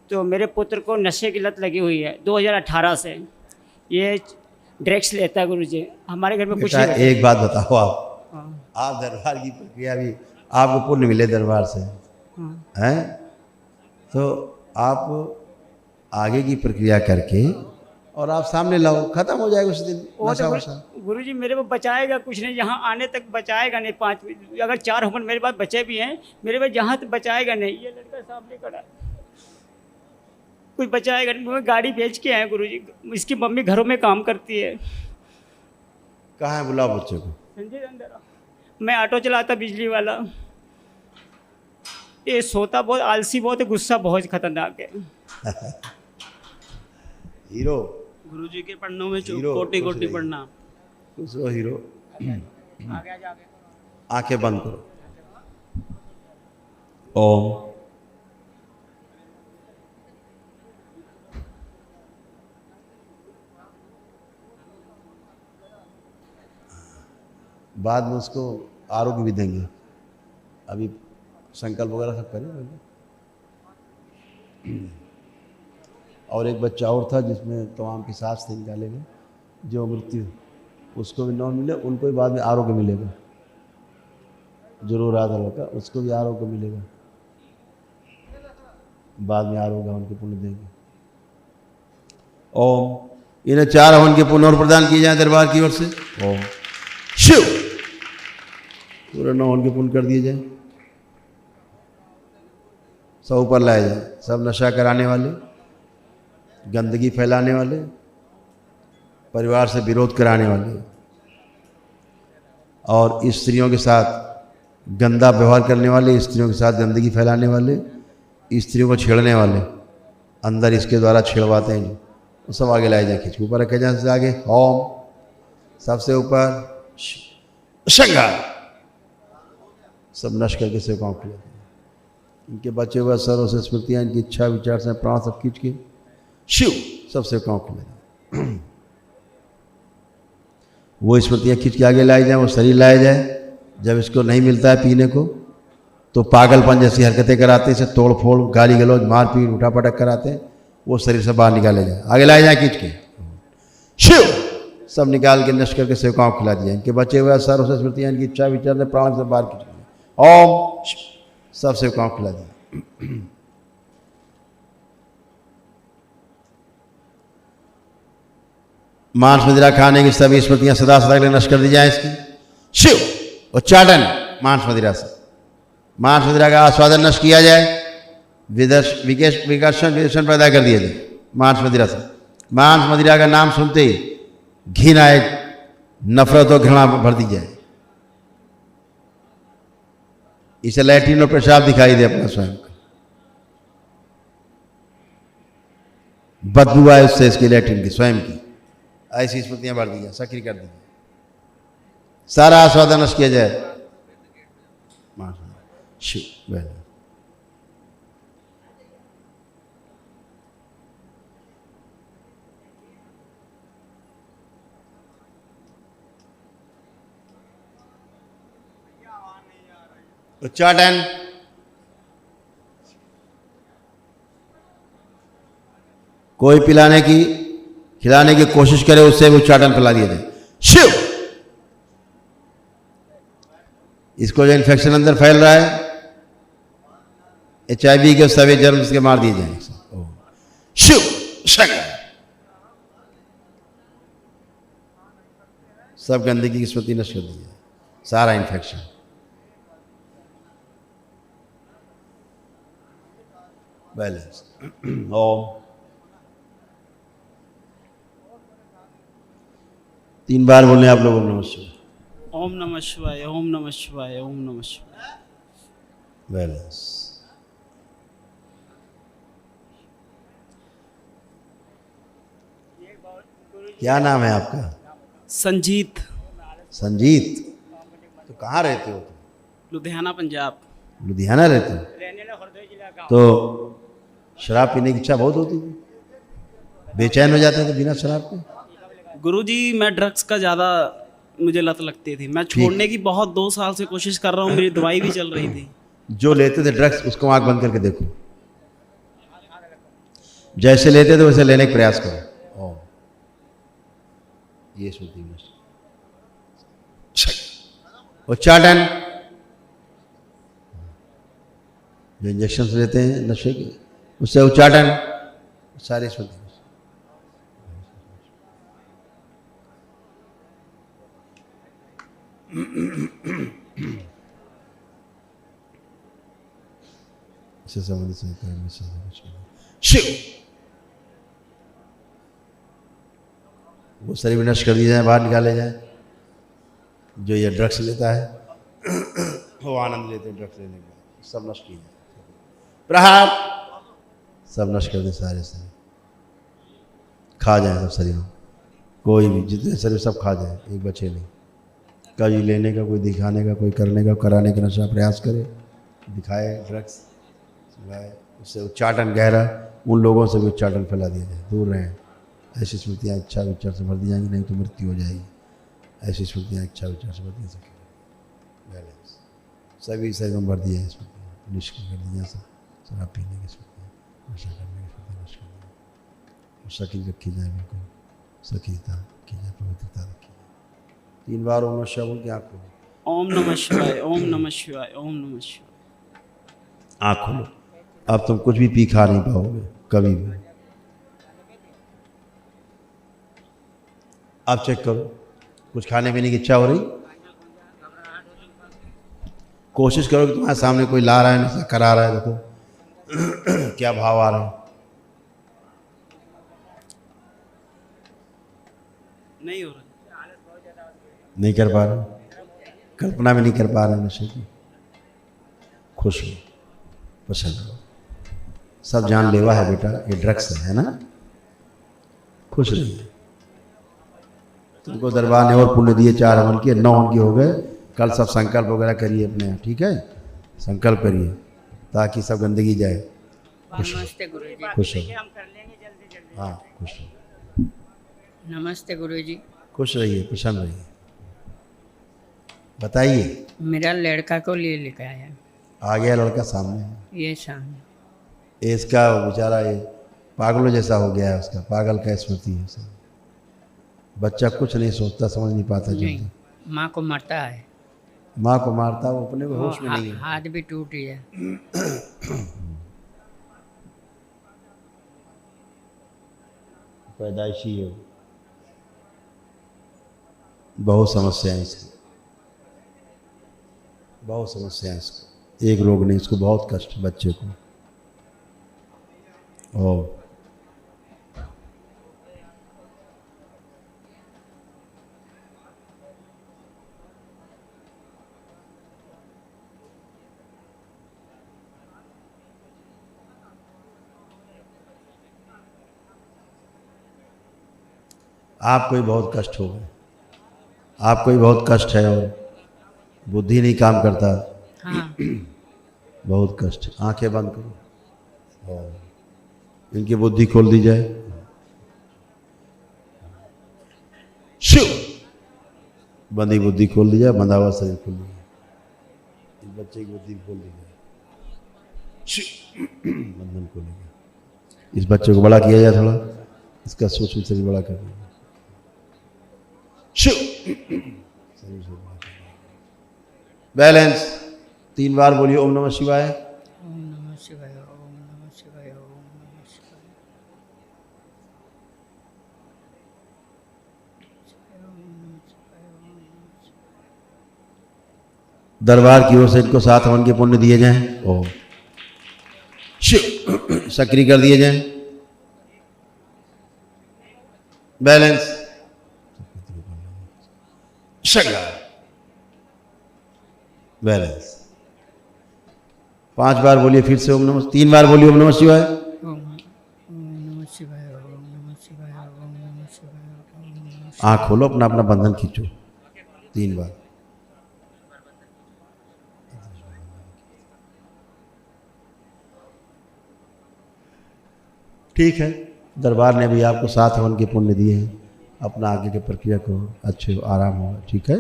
तो मेरे पुत्र को नशे की लत लगी हुई है 2018 से, ये ड्रग्स लेता है गुरुजी। हमारे घर में कुछ नहीं। एक बात बताओ, आप दरबार की प्रक्रिया भी आपको पुण्य मिले दरबार से, हैं, तो आप आगे की प्रक्रिया करके और आप सामने लाओ, खत्म हो जाएगा उस दिन नशा वशा। गुरुजी मेरे को बचाएगा कुछ नहीं, यहाँ आने तक बचाएगा नहीं। 5 अगर 4 होमन मेरे पास बचे भी हैं, मेरे पास यहाँ तक बचाएगा नहीं। ये लड़का सामने खड़ा है, कुछ बचाएगा नहीं। मैं गाड़ी बेच के आए गुरुजी, इसकी मम्मी घरों में काम करती है। कहाँ है, बुलाओ बच्चे को। संजय अंदर। मैं ऑटो चलाता बिजली वाला। ये सोता बहुत, आलसी बहुत है, गुस्सा बहुत खतरनाक है। हीरो गुरुजी के पढ़नों में कोटि कोटि प्रणाम। खुश हो हीरो। आंखें बंद करो। ओम। बाद में उसको आरोग्य भी देंगे, अभी संकल्प वगैरह सब करें। और एक बच्चा और था जिसमें तमाम की सांस से निकाले गए, जो मृत्यु, उसको भी नॉन मिले, उनको भी बाद में आरोग्य मिलेगा। जरूर आधा लड़का, उसको भी आरोग्य मिलेगा, बाद में आरोग्य उनके पुण्य देंगे। ओम। इन्हें 4 हवन के पुण्य और प्रदान किए जाए दरबार की ओर से। ओम शिव। पूरे 9 हवन के पुण्य कर दिए जाए, सब ऊपर लाए जाए। सब नशा कराने वाले, गंदगी फैलाने वाले, परिवार से विरोध कराने वाले और स्त्रियों के साथ गंदा व्यवहार करने वाले, स्त्रियों के साथ गंदगी फैलाने वाले, स्त्रियों को छेड़ने वाले, अंदर इसके द्वारा छेड़वाते हैं, वो सब आगे लाए जाए। खींच ऊपर रखे जाए, से आगे ओम। सबसे ऊपर श्रृंगार, सब नष्ट करके सेवकाओं को लेते हैं। इनके बचे हुए सर्व से स्मृतियाँ, इनकी इच्छा विचार से प्राण सब खींच के शिव सब सेवकाओं को लेते हैं। वो स्मृतियाँ खींच के आगे लाए जाए, वो शरीर लाया जाए। जब इसको नहीं मिलता है पीने को तो पागलपन जैसी हरकतें कराते, इसे तोड़ फोड़, गाली गलौज, मारपीट, उठा पटक कराते हैं, वो शरीर से बाहर निकाले जाए, आगे लाए जाए खींच के। शिव सब निकाल के नष्ट करके सेवकाओं को खिला दिया। इनके बचे हुए सर्व से स्मृतियाँ, इनकी इच्छा विचार से प्राण से बाहर खींच दिया। ओम सब सेवकाओं को खिला दिया। मांस मदिरा खाने की सभी स्मृतियां सदा सदा के लिए नष्ट कर दी जाए इसकी। शिव उच्चाटन मांस मदिरा से, मांस मदिरा का आस्वादन नष्ट किया जाए, विकर्षण पैदा कर दिया जाए मांस मदिरा से। मांस मदिरा का नाम सुनते ही घृणा, नफरत और घृणा भर दी जाए। इसे लैट्रिन और पेशाब दिखाई दे अपना स्वयं का, बदबू आए उससे इसकी लैट्रिन की स्वयं की। ऐसी स्मृतियां बढ़ दी जाए, सक्रिय कर दी जाए, सारा आस्वादन नष्ट किया जाए। शिव उच्चाटन कोई पिलाने की खिलाने की कोशिश करे, उससे भी उच्चाटन पिला दिया जाए। शिव इसको जो इन्फेक्शन अंदर फैल रहा है, HIV के सभी जर्म्स के मार दिए जाए। शिव शंकर। सब गंदगी की स्मृति नष्ट कर दी है, सारा इन्फेक्शन। बैलेंस। ओम। 3 बार बोलने आप लोग ओम नमः शिवाय। ओम नमः शिवाय, ओम नमः शिवाय, ओम नमः शिवाय। बैलेंस। क्या नाम है आपका? संजीत। संजीत। तो कहाँ रहते हो? लुधियाना पंजाब। लुधियाना रहते हो? तो शराब पीने की इच्छा बहुत होती थी, बेचैन हो जाते थे बिना शराब के? गुरुजी मैं ड्रग्स का ज़्यादा मुझे लत लगती थी। मैं छोड़ने की बहुत 2 साल से कोशिश कर रहा हूँ, मेरी दवाई भी चल रही थी। जो लेते थे ड्रग्स उसको आंख बंद करके देखो, जैसे लेते थे वैसे लेने का प्रयास करो। ये स्मृति उच्चाटन। जो इंजेक्शन लेते हैं नशे के, उससे उच्चाटन, सारी स्मृति। इससे संबंधित शिव। वो शरीर में नष्ट कर दिए जाए, बाहर निकाले जाए। जो ये ड्रग्स लेता है वो आनंद लेते हैं ड्रग्स लेने का, सब नष्ट किए जाए। प्रहार। सब नष्ट कर दे, सारे शरीर खा जाए, सब शरीर कोई भी जितने शरीर सब खा जाए, एक बचे नहीं। कभी लेने का, कोई दिखाने का, कोई करने का, कराने का नशा प्रयास करे, दिखाए ड्रग्स, उससे उच्चाटन गहरा, उन लोगों से भी उच्चाटन फैला दिया जाए, दूर रहें। ऐसी स्मृतियाँ इच्छा विचार से भर दी जाएंगी, नहीं तो मृत्यु हो जाएगी। ऐसी स्मृतियाँ इच्छा विचार से भर दी सकेंगी। बैलेंस। सभी शरीर में भर दिया है स्मृतियाँ, निष्क्रिय कर दी जाए। शराब पीने की स्मृतियाँ, नशा करने की स्मृतियाँ नष्ट कर दी, सकी रखी जाए, बिल्कुल सकीता की जाए, पवित्रता रखी जाए। 3 बार ओम नमः शिवाय बोल के आँख खोलो। ओम नमः शिवाय, ओम नमः शिवाय, ओम नमः शिवाय। आँख खोलो। अब तुम कुछ भी पी खा नहीं पाओगे कभी भी। आप चेक करो, कुछ खाने पीने की इच्छा हो रही, कोशिश करो कि तुम्हारे सामने कोई ला रहा है, नशा करा रहा है, देखो क्या भाव आ रहा है। नहीं हो रहा, नहीं कर पा रहे, कल्पना में नहीं कर पा रहे नशे की। खुश हो, पसंद हो। सब जानलेवा है बेटा, ये ड्रग्स है ना। खुश रहिए। तुमको दरबार ने और पुण्य दिए, 4 हवन किए, 9 हवन के हो गए। कल सब संकल्प वगैरह करिए अपने यहाँ, ठीक है? संकल्प करिए ताकि सब गंदगी जाए। खुश हो, खुश हो। हाँ खुश हो। नमस्ते गुरुजी। खुश रहिए, प्रसन्न रहिए। बताइए। मेरा लड़का को ले लेकर आया। आ गया लड़का सामने है, ये सामने। इसका बेचारा ये पागलों जैसा हो गया है, उसका पागल का स्मृति है सब। बच्चा कुछ नहीं सोचता, समझ नहीं पाता जल्दी। माँ को मारता है। माँ को मारता, वो अपने होश में नहीं है। हाथ भी टूट गया। पैदाइशी है, बहुत समस्याएं इसकी, बहुत समस्याएं इसको। एक रोग नहीं, इसको बहुत कष्ट बच्चे को। और आपको ही बहुत कष्ट होगा, आपको ही बहुत कष्ट है, और बुद्धि नहीं काम करता। हाँ। बहुत कष्ट। आंखें बंद करो और इनकी बुद्धि खोल दी जाए। शिव। बंदी बुद्धि खोल दी जाए, बंधा हुआ शरीर खोल दी जाए, इस बच्चे की बुद्धि खोल दी जाए। शिव। बंधन खोल दी जाए। इस बच्चे को बड़ा किया जाए थोड़ा, इसका सूक्ष्म शरीर बड़ा कर दिया। बैलेंस। 3 बार बोलिए ओम नमः शिवाय। ओम नमः शिवाय, ओम नमः शिवाय, ओम नमः शिवाय। दरबार की ओर से इनको 7 हवन के पुण्य दिए जाएं और सक्रिय कर दिए जाएं। बैलेंस बैलेंस 5 बार बोलिए फिर से ओम नमः, 3 बार बोलिए ओम नमः शिवाय। आँख खोलो, अपना अपना बंधन खींचो 3 बार। ठीक है, दरबार ने भी आपको 7 हवन के पुण्य दिए हैं, अपना आगे की प्रक्रिया करो, अच्छे आराम होगा। ठीक है,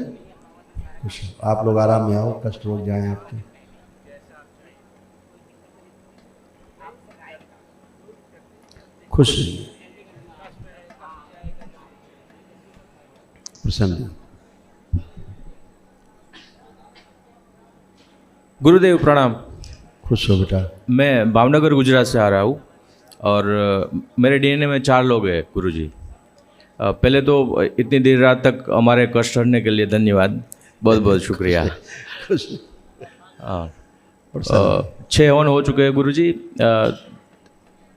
खुश आप लोग आराम में आओ, कष्ट रोक जाएं आपके। खुश रहिए, प्रसन्न। गुरुदेव प्रणाम। खुश हो बेटा। मैं भावनगर गुजरात से आ रहा हूँ और मेरे डीएनए में 4 लोग हैं गुरुजी। पहले तो इतनी देर रात तक हमारे कष्ट हरने के लिए धन्यवाद, बहुत बहुत शुक्रिया। हाँ, 6 हवन हो चुके हैं गुरुजी।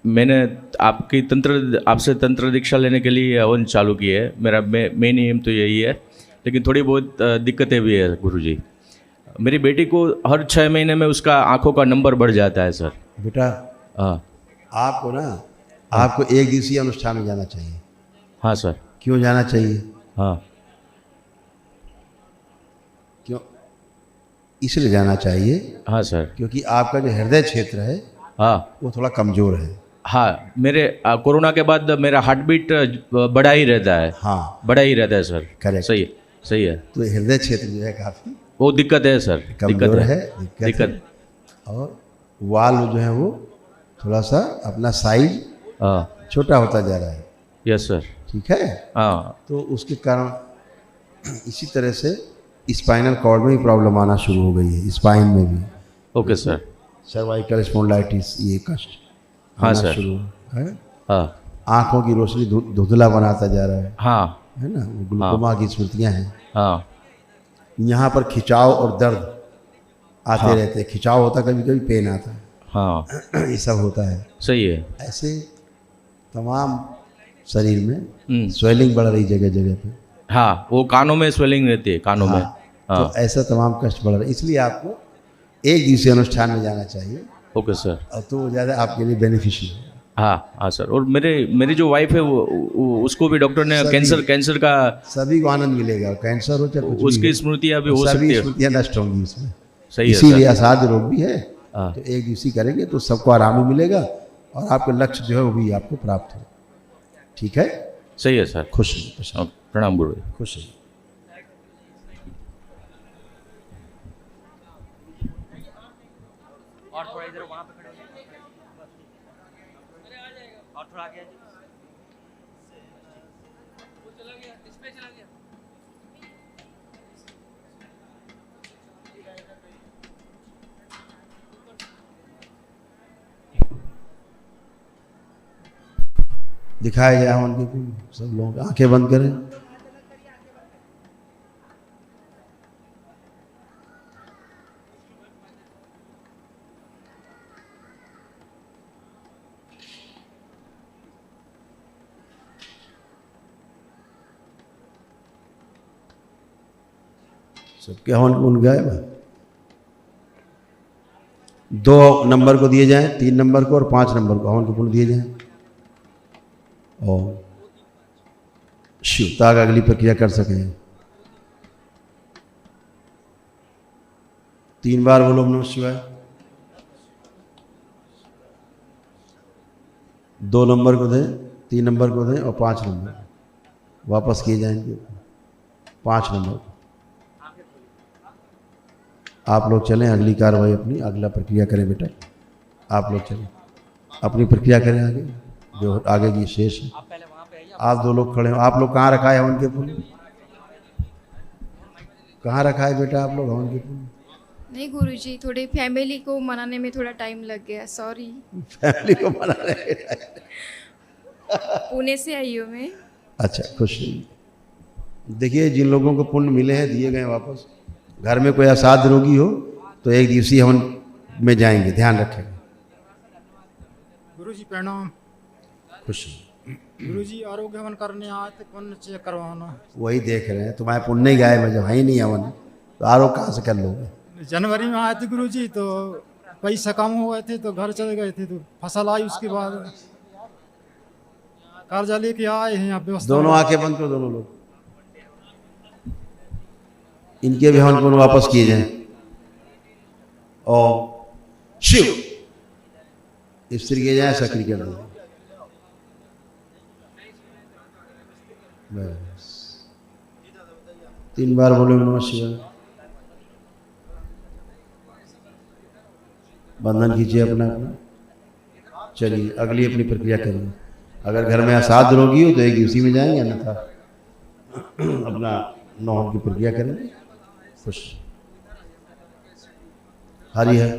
मैंने आपसे तंत्र दीक्षा लेने के लिए हवन चालू किए है। मेरा मेन एम तो यही है, लेकिन थोड़ी बहुत दिक्कतें भी है गुरुजी। मेरी बेटी को हर 6 महीने में उसका आँखों का नंबर बढ़ जाता है सर। बेटा हाँ, आपको ना आपको 1 दिवसीय अनुष्ठान में जाना चाहिए। हाँ सर। क्यों जाना चाहिए? हाँ, क्यों इसलिए जाना चाहिए? हाँ सर। क्योंकि आपका जो हृदय क्षेत्र है, हाँ, वो थोड़ा कमज़ोर है। हाँ, मेरे कोरोना के बाद मेरा हार्ट बीट बढ़ा ही रहता है। हाँ, बढ़ा ही रहता है सर। करेक्ट, सही है, सही है। तो हृदय क्षेत्र जो है काफ़ी वो दिक्कत है सर, कमज़ोर है, दिक्कत। और वाल्व जो है वो थोड़ा सा अपना साइज छोटा होता जा रहा है। Yes sir. ठीक है। हाँ, तो उसके कारण इसी तरह से स्पाइनल कॉर्ड में भी प्रॉब्लम आना शुरू हो गई है, स्पाइन में भी। Okay sir. सर्वाइकल स्पॉन्डिलाइटिस, ये कष्ट हाँ आना सर। शुरू है। हाँ, आँखों की रोशनी धुंधला बनाता जा रहा है। हाँ, है ना, वो ग्लूकोमा की स्मृतियाँ हैं। हाँ, यहाँ पर खिंचाव और दर्द आते हाँ। रहते हैं। खिंचाव होता, कभी कभी पेन आता है। हाँ, ये सब होता है। सही है। ऐसे तमाम शरीर में स्वेलिंग बढ़ रही जगह जगह पे। हाँ, वो कानों में स्वेलिंग रहती है, कानों में। हाँ, तो ऐसा तमाम कष्ट बढ़ रहा है, इसलिए आपको 1 दिवसीय अनुष्ठान में जाना चाहिए। Okay sir. और तो ज़्यादा आपके लिए बेनिफिशियल है। हाँ, हाँ सर। और मेरी जो वाइफ है वो उसको भी डॉक्टर ने कैंसर का सभी को आनंद मिलेगा, कैंसर हो चाहे कुछ भी उसकी हो, स्मृतियाँ भी हो सकती सभी है। स्मृतियाँ नष्ट होंगी इसमें। सही है इसीलिए सर। असाध्य रोग भी है। तो 1 दिवसीय करेंगे तो सबको आराम ही मिलेगा और आपका लक्ष्य जो है वो भी आपको प्राप्त हो। ठीक है, सही है सर। खुश प्रणाम गुरु। खुश। और थोड़ा इधर वहाँ पे खड़े हो जाइए, और थोड़ा आगे आ जाइए। चला गया, डिस्प्ले चला गया। दिखाया गया है उनके को, सब लोग आंखें बंद करें। सबके हवन उन गए ना। 2 नंबर को दिए जाएं, 3 नंबर को और 5 नंबर को हवन के पुण्य दिए जाएं। और शिव ताक अगली प्रक्रिया कर सकें। 3 बार बोलो नमः शिवाय। 2 नंबर को दें, 3 नंबर को दें और 5 नंबर वापस किए जाएंगे। 5 नंबर आप लोग चलें, अगली कार्रवाई अपनी अगला प्रक्रिया करें। बेटा आप लोग चलें, अपनी प्रक्रिया करें आगे, जो आगे की शेष है। आप 2 लोग खड़े हो। आप लोग कहाँ रखा है हवन के पुण्य? कहाँ रखा है बेटा आप लोग हवन के पुण्य? नहीं गुरुजी, थोड़ी फैमिली को मनाने में थोड़ा टाइम लग गया, सॉरी। फैमिली को मनाने पुणे से आई हूँ मैं। अच्छा, खुश रहिए। देखिए, जिन लोगों को पुण्य मिले हैं दिए गए वापस, घर में कोई असाध रोगी हो तो एक दिवसीय हवन में जाएंगे, ध्यान रखेंगे। गुरुजी प्रणाम। खुश। गुरुजी आरोग्य हवन करने आए थे, पुण्य चेक करवाना। वही देख रहे हैं, तुम्हारे पुण्य ही गायब है, जब है ही नहीं हवन तो आरोग्य कहाँ से कर लोगे। जनवरी में आए थे गुरुजी, तो पैसा कम हो गए थे तो घर चले गए थे, तो फसल आई, उसके बाद कर्जा लेके आए हैं यहाँ पे। दोनों आंखें बंद करो, दोनों लोग। इनके भी हवन पुण्य वापस किए जाएं। ओम शिव। स्त्री के जाए सक्रिय कर दो। बस 3 बार बोलो नमः शिवाय। बंधन कीजिए अपना अपना। चलिए अगली अपनी प्रक्रिया करिए। अगर घर में असाध रोगी हो तो एक उसी में जाएंगे, अन्यथा अपना नौहन की प्रक्रिया करेंगे। खुश। हरी है।